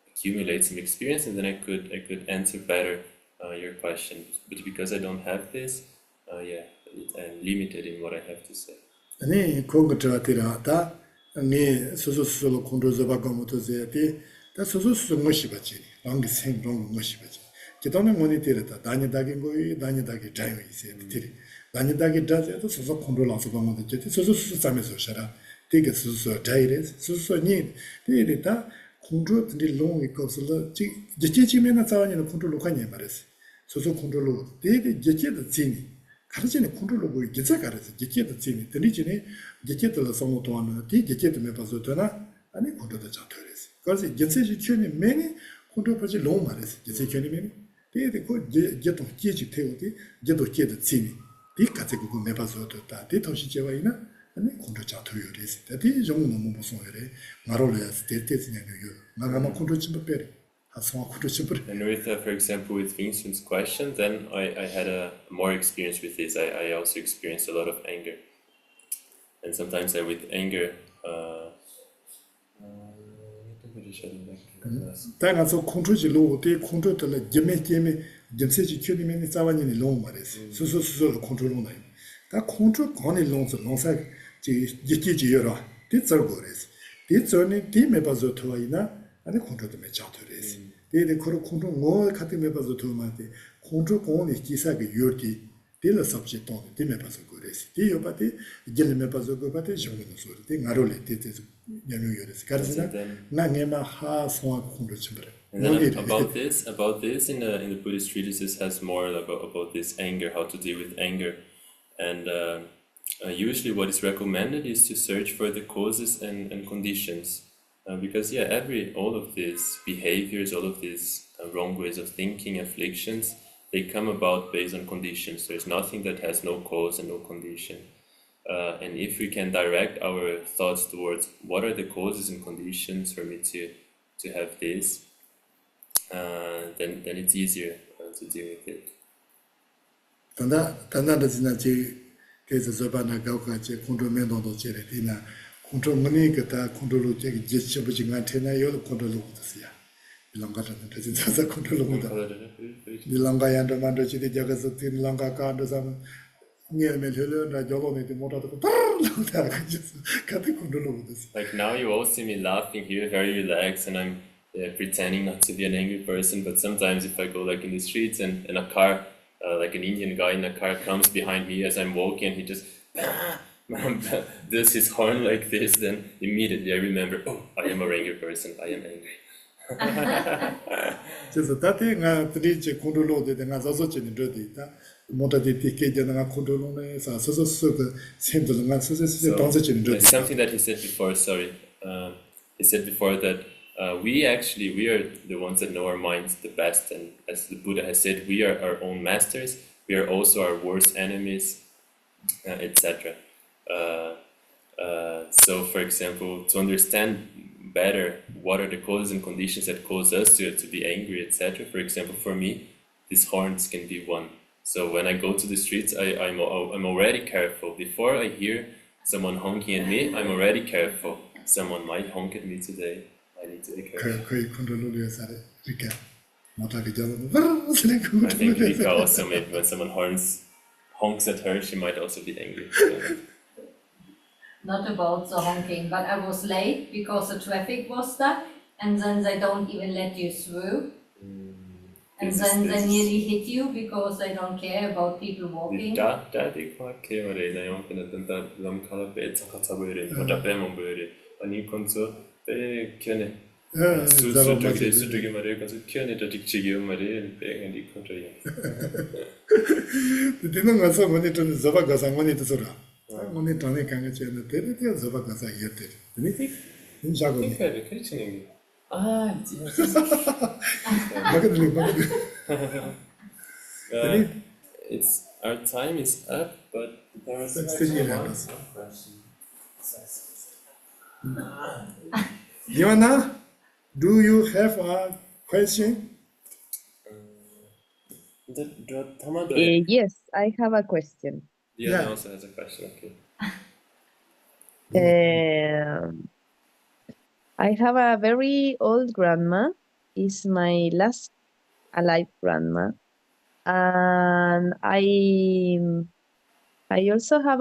accumulate some experience, and then I could answer better your question. But because I don't have this, yeah, I'm limited in what I have to say. 아니 공부자들아 네 소소소로 공부자바고 못해야지 다 소소소 것이 받지 방기 생동 것이 받지 기도는 모니터다 다니다긴 거이 다니다기 자유 있어야 돼 다니다기 자세도 소소 공부라서 방문도 제 소소소 싸면서 살아 되게 소소 자이레 소소니 되다 공부들이 롱이 거슬러 지지지면은 싸우는 공부로 가냐 말했어 소소 공부로 되게 제제도 지니 가르치는 컨트롤로 보이 기자 가르치 기계도 지니 들리지니 기계들로 성도하는 뒤 기계도 매봐서 되나 아니 컨트롤도 잡혀랬어 그래서 기세지 chuy이 매니 컨트롤까지 너무 말했어 기세지 매니 되게 그 기도 기지 태우디 기도 기도 지니 뒤 같이 그거 매봐서 됐다 뒤 도시 제와이나 아니 컨트롤 잡혀요랬어 뒤 정도 너무 무서워요 말로야 스테이트스냐 요 나가만 컨트롤 좀 빼래 And with, for example, with Vincent's question, then I had a more experience with this. I also experienced a lot of anger. and sometimes with anger. 다가 저 컨트롤지 로데 컨트롤들 제메 점세지 큐니메니 사와니니 롱마레스 수수수수 컨트롤로나 다 컨트롤 거니 롱서 롱사 지 지지지여라 디저고레스 디저니 디메바조 토이나 아니 컨트롤도 메자토레스 데데 코로 컨트롤 뭐 카테 메바조 토마데 컨트롤 거니 기사게 요티 데라 서브젝트 디메바조 고레스 디요바데 젤메바조 고바데 정노 소리 데 나롤레 데데스 냐뇨요레스 가르스나 나게마 하 소아 컨트롤 쳔브레 And then about this in the Buddhist treatises has more about this anger, how to deal with anger, and usually what is recommended is to search for the causes and conditions, because all of these behaviors, all of these wrong ways of thinking, afflictions, they come about based on conditions. There's nothing that has no cause and no condition, and if we can direct our thoughts towards what are the causes and conditions for me to have this. Then it's easier to deal with it. 단단한 지나지 그래서 저반나 가고가지 컨트롤 면도도 제래 되나 컨트롤 머니 그다 컨트롤로 제기 제쳐버진가 되나 요 컨트롤로 됐어요. 일랑가는 진짜 컨트롤로 다. 일랑가야도 만들지 저가서 일랑가 가도 사람 니에면 흘러나 저거는 못하고 다 같이 컨트롤로 됐어. Like now you all see me laughing here, very relaxed, and I'm pretending not to be an angry person, but sometimes if I go like in the streets and a car, like an Indian guy in a car comes behind me as I'm walking, he just does his horn like this, then immediately I remember, oh, I am an angry person, I am angry. 그래서 다때가 드리지 컨트롤로 되가 저서지는 저디다 모다디 티케잖아 컨트롤로네 사서서 그 샘들가 서서 당서지는 저디 Something that he said before, sorry. He said before that we are the ones that know our minds the best, and as the Buddha has said, we are our own masters, we are also our worst enemies, etc. So for example, to understand better what are the causes and conditions that cause us to be angry, etc. For example, for me, these horns can be one. So when I go to the streets, I'm already careful. Before I hear someone honking at me, I'm already careful. Someone might honk at me today. I need to be careful. 거의 컨트롤로 해서 이렇게 못하게 저는 I think Rika also maybe when someone honks at her, she might also be angry. Not about the honking, but I was late because the traffic was stuck, and then they don't even let you through. And then they nearly hit you because they don't care about people walking. 되는 가서 뭐니 좀 저바 가서 뭐니 드서라. 뭐니 전에 간게 제는 데리게 저바 가서 이었대. 되니? 인자고니. It's our time is up, but there was Diana, do you have a question? Yes, I have a question. Diana also has a question. I have a very old grandma. Is my last alive grandma, and I also have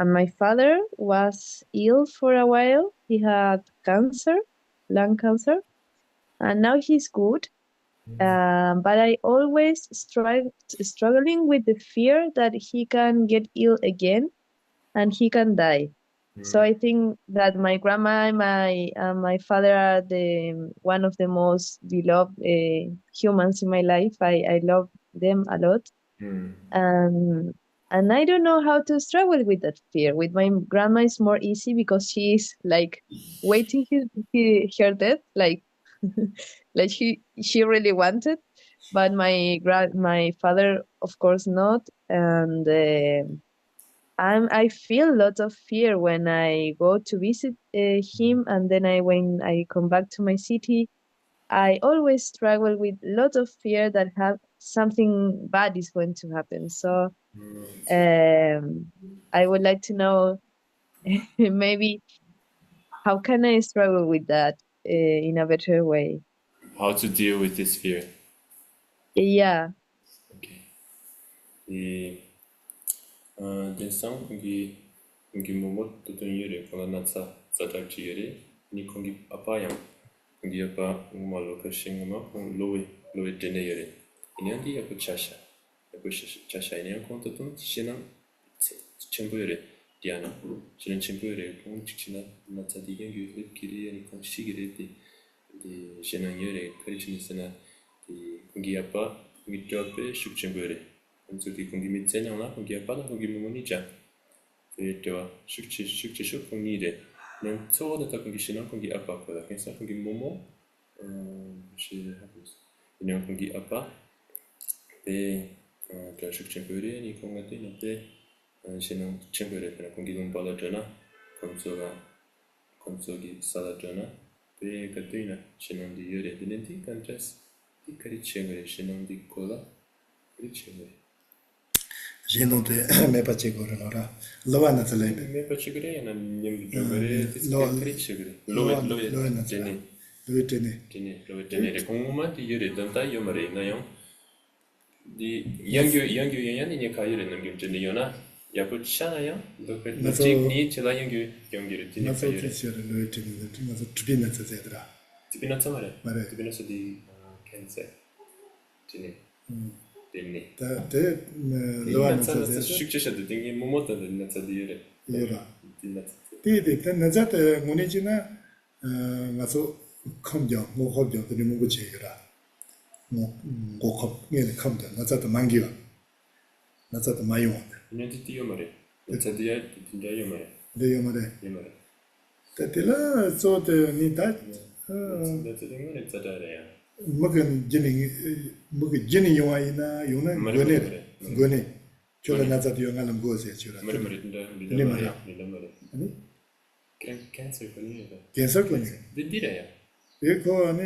my father was ill for a while. He had cancer, lung cancer, and now he's good. But I always struggling with the fear that he can get ill again and he can die. So I think that my grandma and my father are one of the most beloved humans in my life. I love them a lot. And I don't know how to struggle with that fear. With my grandma, it's more easy because she's like waiting her death, like like she really wanted. But my father, of course, not. And I feel lots of fear when I go to visit him, and then when I come back to my city, I always struggle with lots of fear that something bad is going to happen. So I would like to know maybe how can I struggle with that in a better way? How to deal with this fear? Yeah. Okay. 이 대상 공기 뭐뭐 또 요래 그거 나차 자작지요래 니 공기 아빠야 공기 아빠 뭐로 그싱마 로이 되네요래 이년디 야고 차샤 야고 차샤 이년 콘토톤 시난 친구요래 디아나 시는 친구요래 공 직지나 나차 디게 길이 아니 공 시기래 디 시난 요래 그리치니스나 디 공기 아빠 공기 앞에 숙친구요래 저기 공기 밑에 나오나 공기 아빠는 공기 뭐니자 그때와 숙치 공기래 난 초원에다 공기 신한 공기 아빠 거다 그래서 공기 뭐뭐 시 하고 있어 그냥 공기 아빠 그 숙치 거래 니 공간에 있는데 신한 친구래 그냥 공기 좀 받아주나 건조기 살아주나 그때나 신한 디 요래 되는데 간트스 이까지 친구래 신한 디 콜라 그리 친구래 제노데 메바체 고르노라 로와나 틀레베 Me faccio credere, non mi giocare, ti cresce credere. Lo tieni, 로이테네 lo tenere. Comunque io ho tanta io mi regno io. Di yang yang ni kai re nam gem io na. Ya po chana ya. Do pe Nazo- tik ni chela yang re ti ni 나서 kai re. 티시를 로이테네 나서 주비나 제대라 Ti pina samare. Mare. Ti pina so di cancer. Ti ni. Tenni. 다데 Lo 로와나 hanno 제대 successo di momento del nazza di ore. 이라 Di nazza. 데데 나자데 무니지나 나서 컴죠 모호죠 그리 뭐고 제라 뭐 고컵 얘네 컴죠 나자데 만기와 나자데 마요 Non ti io mare. Nazza di io mare. 레요마데 Io mare. 데텔라 조데 니다 Nazza di io nazza da re. 먹은 진이 용아이나 용나 거네 저런 나자도 용하는 거세 저라 Mare di Ni mare. mare. Di mare. 아니 Cancer con io. 괜찮을 거니 Di dire. 이거 아니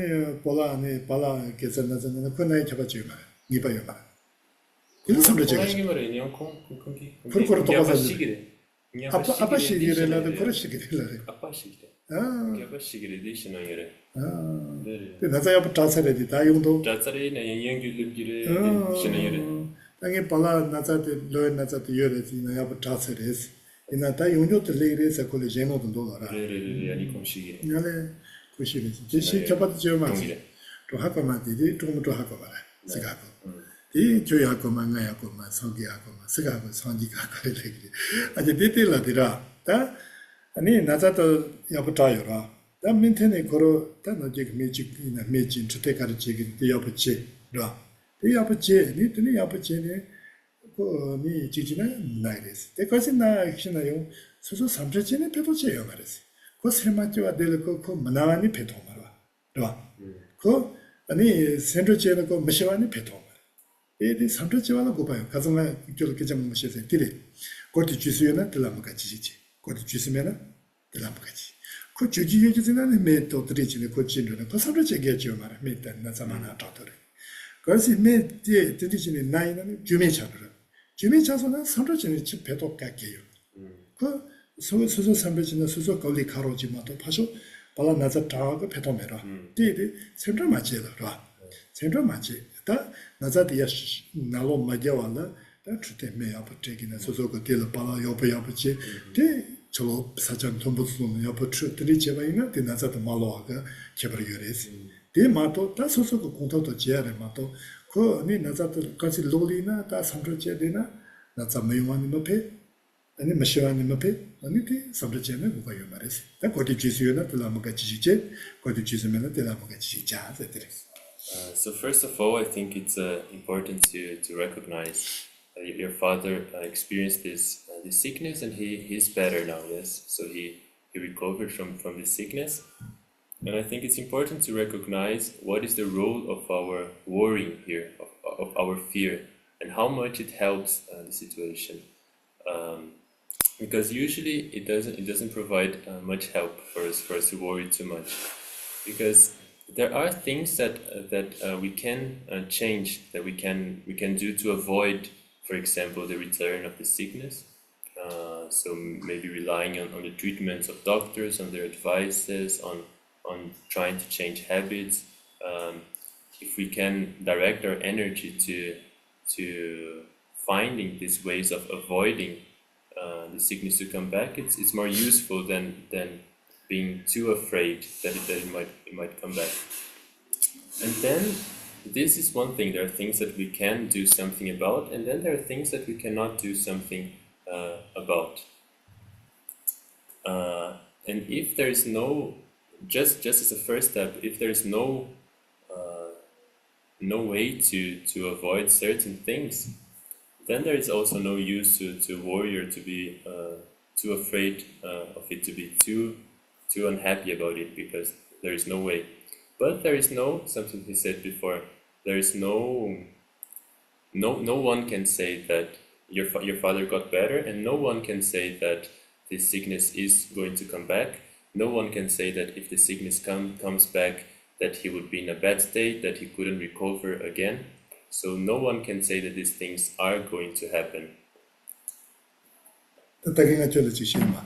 발라 괜찮나잖아 그나이 잡아줘 말 이봐요 말 이거 삼려 제가 Come mare ni con 그걸 또 가서 sigire. 아빠 시기래라도 그런 시기래라 아빠 sigire. 아 Che abbia sigire di se non ire. 아 Vero. 나자야 부타서래디 다 용도 Tazzare ne yang gire di se non ire. 당에 발라 나자데 로에 나자데 요래지 나야 부타서래스 이나 다 용도도 레이레서 콜레 제노도 돌아라 Re ani con sigire. 나래 구시리지 제시 잡아도 좀 동ire. 또 학교만 되지 좀도 학교 봐라 스가고 이 교회 학교만 가야 학교만 성기 학교만 스가고 성기가 학교를 되기 아주 디테일하더라 다 아니 나자도 야부터요라 다 민테네 거로 다 너지 매직이나 매진 주택가를 지기 야부지라 이 야부지 니들이 야부지네 그니 지지나 나이레스 대까지 나 액션아요 소소 삼자지네 배도지요 말했어 그 세마지와 될거 그 만나니 배도 말아 그 아니 센터지는 그 미시와니 배도 말아 이디 삼자지와는 거 봐요 가정에 저렇게 좀 무시해서 들이 거기 주수요나 들라마가 지지지 거기 주스면은 들라마가지 그 주지여지는 메도 들이지는 그 진료는 그 삼자지게죠 말아 메다 나자마나 따더래 그래서 메디 들이지는 나이는 주메차더라 주메차서는 삼자지는 집 배도 깎게요 그 소소 삼배지나 소소 걸리 가로지마도 파쇼 발라 나자 타고 배도메라 디디 센터 맞지라 센터 맞지 다 나자디야 나로 맞아와라 다 주테메 아버지기나 소소가 딜 발라 옆에 아버지 디 저 사전 통보스는 옆에 추들이 제바이나 디 나자도 말로가 제버려레스 디 마도 다 소소가 공터도 지야레 마도 그니 나자도 같이 로리나 다 삼저제되나 나자 메요만이 높에 아니 마시와니 마페 아니티 삼르체나 고가요 말레스 다 거기 지수요나 들라마가 지지제 거기 지수면은 들라마가 지지자 세트레스 So first of all, I think it's important to recognize your father experienced this sickness and he's better now. Yes, so he recovered from this sickness, and I think it's important to recognize what is the role of our worrying here, of our fear, and how much it helps the situation. Because usually it doesn't provide much help for us to worry too much, because there are things that we can change, that we can do to avoid for example, the return of the sickness. So maybe relying on the treatments of doctors, on their advices, on trying to change habits. If we can direct our energy to finding these ways of avoiding the sickness to come back, it's more useful than being too afraid that it might come back. And then this is one thing. There are things that we can do something about, and then there are things that we cannot do something about. And if there is no, just as a first step, if there is no way to avoid certain things, then there is also no use to worry or to be too afraid of it, to be too unhappy about it, because there is no way. But there is something he said before, there is no one can say that your father got better, and no one can say that this sickness is going to come back. No one can say that if the sickness comes back that he would be in a bad state, that he couldn't recover again. So no one can say that these things are going to happen. takinga chola chishima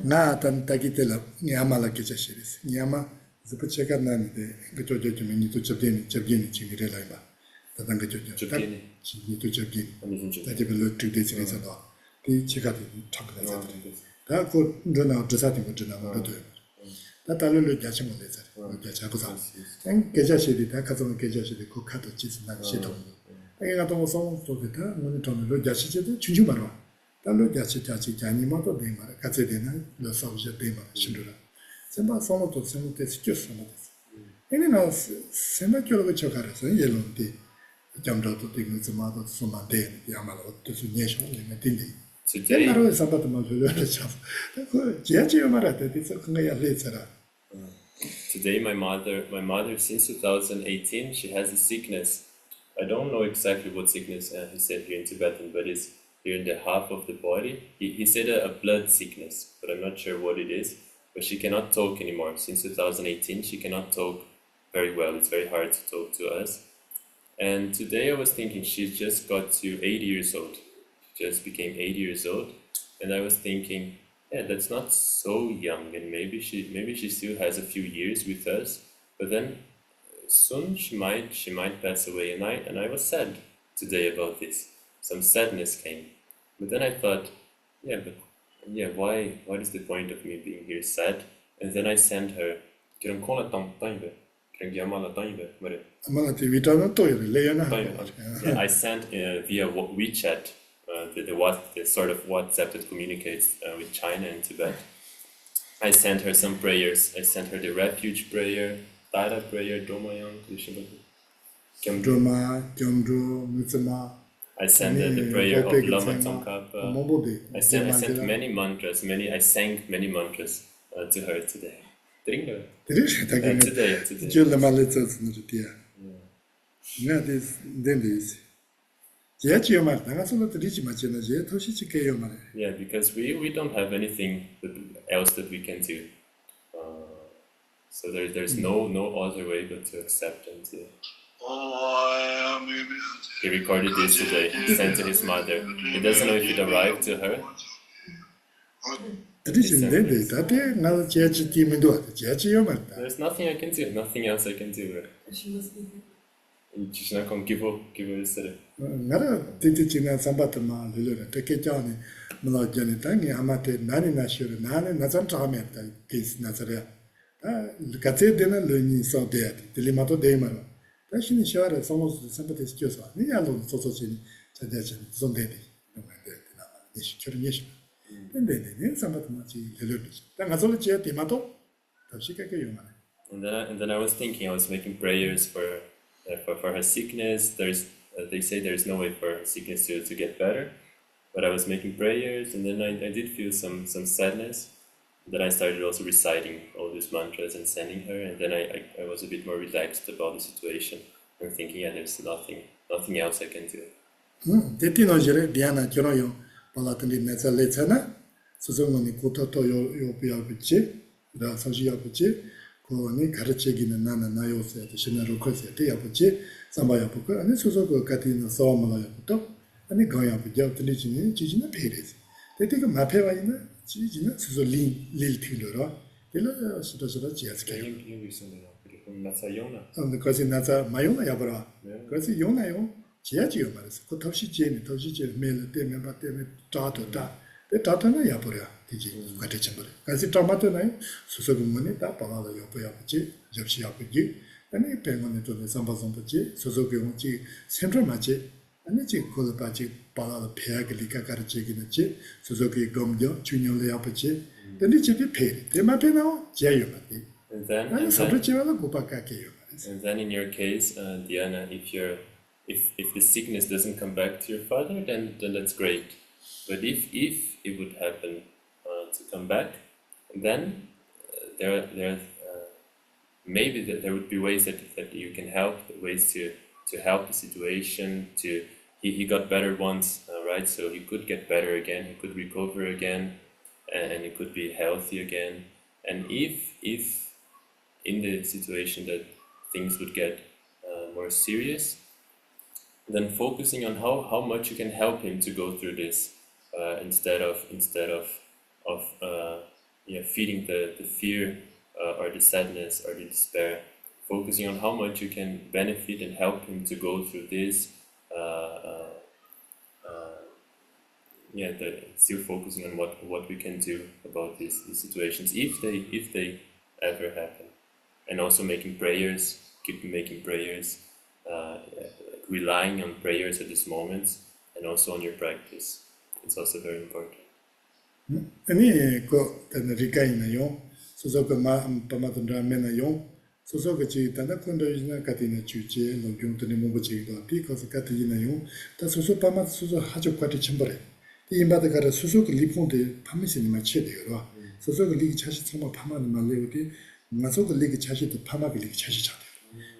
na tan takitela nyama la kichashiris nyama zupucheka nani de gojojo chimini to chabgini chingire laiba tatanga jojo Chabgini. chini to chabgini Amazing job. tati belo tude chini sada ti chekati thakla sada da ko ndona dosati ko ndona ko do da talo lo jachi mo le sare lo jachi ko sa en kejashiri da kazo kejashiri ko kato chis na shito takinga to so to de ta ngoni to lo jachi che de chunju marwa 달로 자치 자니마도 되마라 같이 되나 너 사우제 되마라 신도라 semba sono to semo te schiusso ma ene no sembra che lo giocare 예론데 jam도 되게 좀마도 소만데 야마로 또 수녀셔 내가 딘데 Today, 나로 사바도 말로 참 그 지야지요 말아도 돼서 그거야 레처라 today my mother since 2018 she has a sickness. I don't know exactly what sickness he said here in Tibetan, but it's here in the half of the body. He said a blood sickness, but I'm not sure what it is. But she cannot talk anymore. Since 2018, she cannot talk very well. It's very hard to talk to us. And today I was thinking she just got to 80 years old. She just became 80 years old. And I was thinking, yeah, that's not so young, and maybe she still has a few years with us. But then soon she might pass away, and I was sad today about this. Some sadness came, but then I thought, why is the point of me being here sad? And then I sent her. 아마가 디비타는 또 레요나 Yeah, I sent via WeChat, the sort of WhatsApp that communicates with China and Tibet. I sent her some prayers. I sent her the refuge prayer, Tara prayer, Domayang, 드마 겸조 무츠마 I sent the prayer of Lama Tsongkhapa. I sent many mantras. I sang many mantras to her today. Today. 줄 말레츠스 누르티야 나디스 덴디스 제치요 말 나가서도 드리지 마치나 제 토시치케요 말 Yeah, because we don't have anything else that we can do. So there's no other way but to accept and to. He recorded this today, sent to his mother. He doesn't know if it arrived to her. 드리지 덴디 다데 나 제치 팀도 제치요 말 There's nothing I can do, nothing else I can do. Just not give up it. 나라 디디치나 삼바트마 르르 테케자니 물어전에 당이 아마테 나니 나시르 나는 나잔트하메다 케이스 나자랴 아 가체데나 르니 소데 딜리마토 데이마노 다시니 샤라 소모스 삼바테 스키오사 니야로 소소치니 자자지 존데디 노마데나 니시 쿄르니시 근데네 삼바트마치 르르 당아솔치야 디마토 다시케케 요마네 And then I was thinking, I was making prayers for her sickness. They say there's no way for her sickness to get better, but I was making prayers, and then I did feel some sadness. Then I started also reciting all these mantras and sending her, and then I was a bit more relaxed about the situation and thinking, yeah, there's nothing else I can do. 데티노지레 디아나 저노요 발라트니 네살레차나 수성문이 고토토요 요비아비치 라 사지야비치 고니 가르치기는 나는 나요스에 신나로 코스에 대야비치 삼바야부고 아니 수소고 같은 소음을요부터 아니 거야 비자 들리지니 지지나 페레스 대대가 마페와 있는 지지나 수소 릴 틸러라 딜러 수도스라 지야스케요 Yung recently, kung nasa Yona. 그것이 나자 마요나 야버라 네. 그것이 요나요 지야지요 말했어 그 თავ시 지에는 თავ시 지에 매일 때면 바 때문에 짜도다 그 짜도는 야버려 되지 같이 좀 버려 그래서 짜마도나요 수소금문이 다 받아서 여보야 붙지 접시 앞이지 아니 병원에 또 선바선 붙지 수소금문지 센터 맞지 아니 지 그거 빠지 받아서 배하게 리가 가르치기는지 수소기 검jo 중요해 앞이지 근데 집이 폐 대마페 나오 지야요 맞지 And then, 아니 서브치와는 고박하게요 and then in your case, Diana, if the sickness doesn't come back to your father, then that's great. But if it would happen to come back, then maybe there would be ways that you can help, ways to help the situation. He got better once, right? So he could get better again. He could recover again, and he could be healthy again. And if in the situation that things would get more serious, then focusing on how much you can help him to go through this, instead of feeding the fear or the sadness or the despair, focusing on how much you can benefit and help him to go through this. Still focusing on what we can do about these situations if they ever happen, and also making prayers, keep making prayers, relying on prayers at this moment, and also on your practice. It's also very important. 아니 그 리카이나요 소소가 마마던라메나요 소소가 지다나 콘도이나 카티나 주제 노경도네 모부지도 비커스 카티나요 다 소소 파마 소소 하족 같이 첨벌해 이 바다가라 소소가 리폰데 파미시니 마치데요 소소가 리기 차시 정말 파마는 말레오디 나소가 리기 차시도 파마가 리기 차시 차대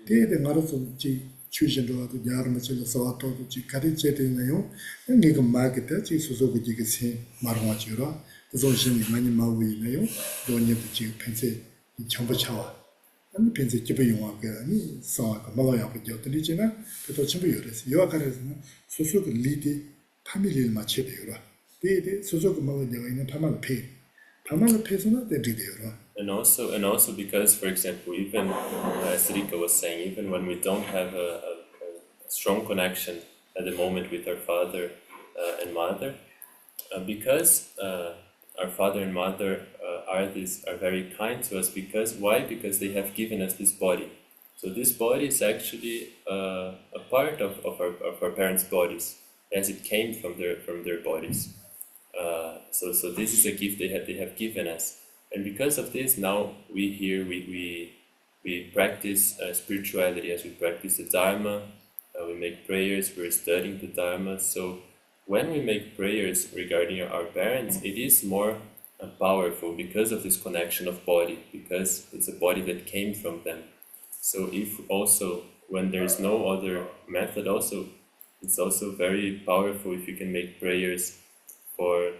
대대 말아서 지 주진도도 야르마치로 서와토도 지 카리체데나요 내가 마케트 지 소소가 지게 세 마르마치로 그존신이 많이 마우이나요 돈이도 지 펜세 정보 차와 아니 펜세 집에 용하게 아니 서와가 말아야 버렸더니지나 그도 전부 요래서 요아가래서는 소소가 리디 파밀리를 마치데요 대대 소소가 마우이가 있는 파마를 패서는 대리데요 And also because, for example, even as Rika was saying, even when we don't have a strong connection at the moment with our father and mother, because our father and mother are very kind to us. Because why? Because they have given us this body. So this body is actually a part of our parents' bodies, as it came from their bodies. So this is a gift they have given us. And because of this, now we practice spirituality as we practice the Dharma. We make prayers. We're studying the Dharma. So when we make prayers regarding our parents, it is more powerful because of this connection of body, because it's a body that came from them. So if also when there's no other method, it's also very powerful if you can make prayers for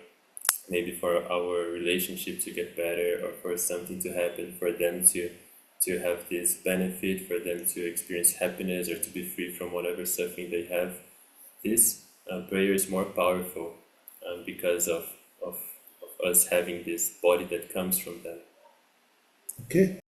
maybe for our relationship to get better, or for something to happen, for them to have this benefit, for them to experience happiness or to be free from whatever suffering they have. This prayer is more powerful because of us having this body that comes from them. Okay.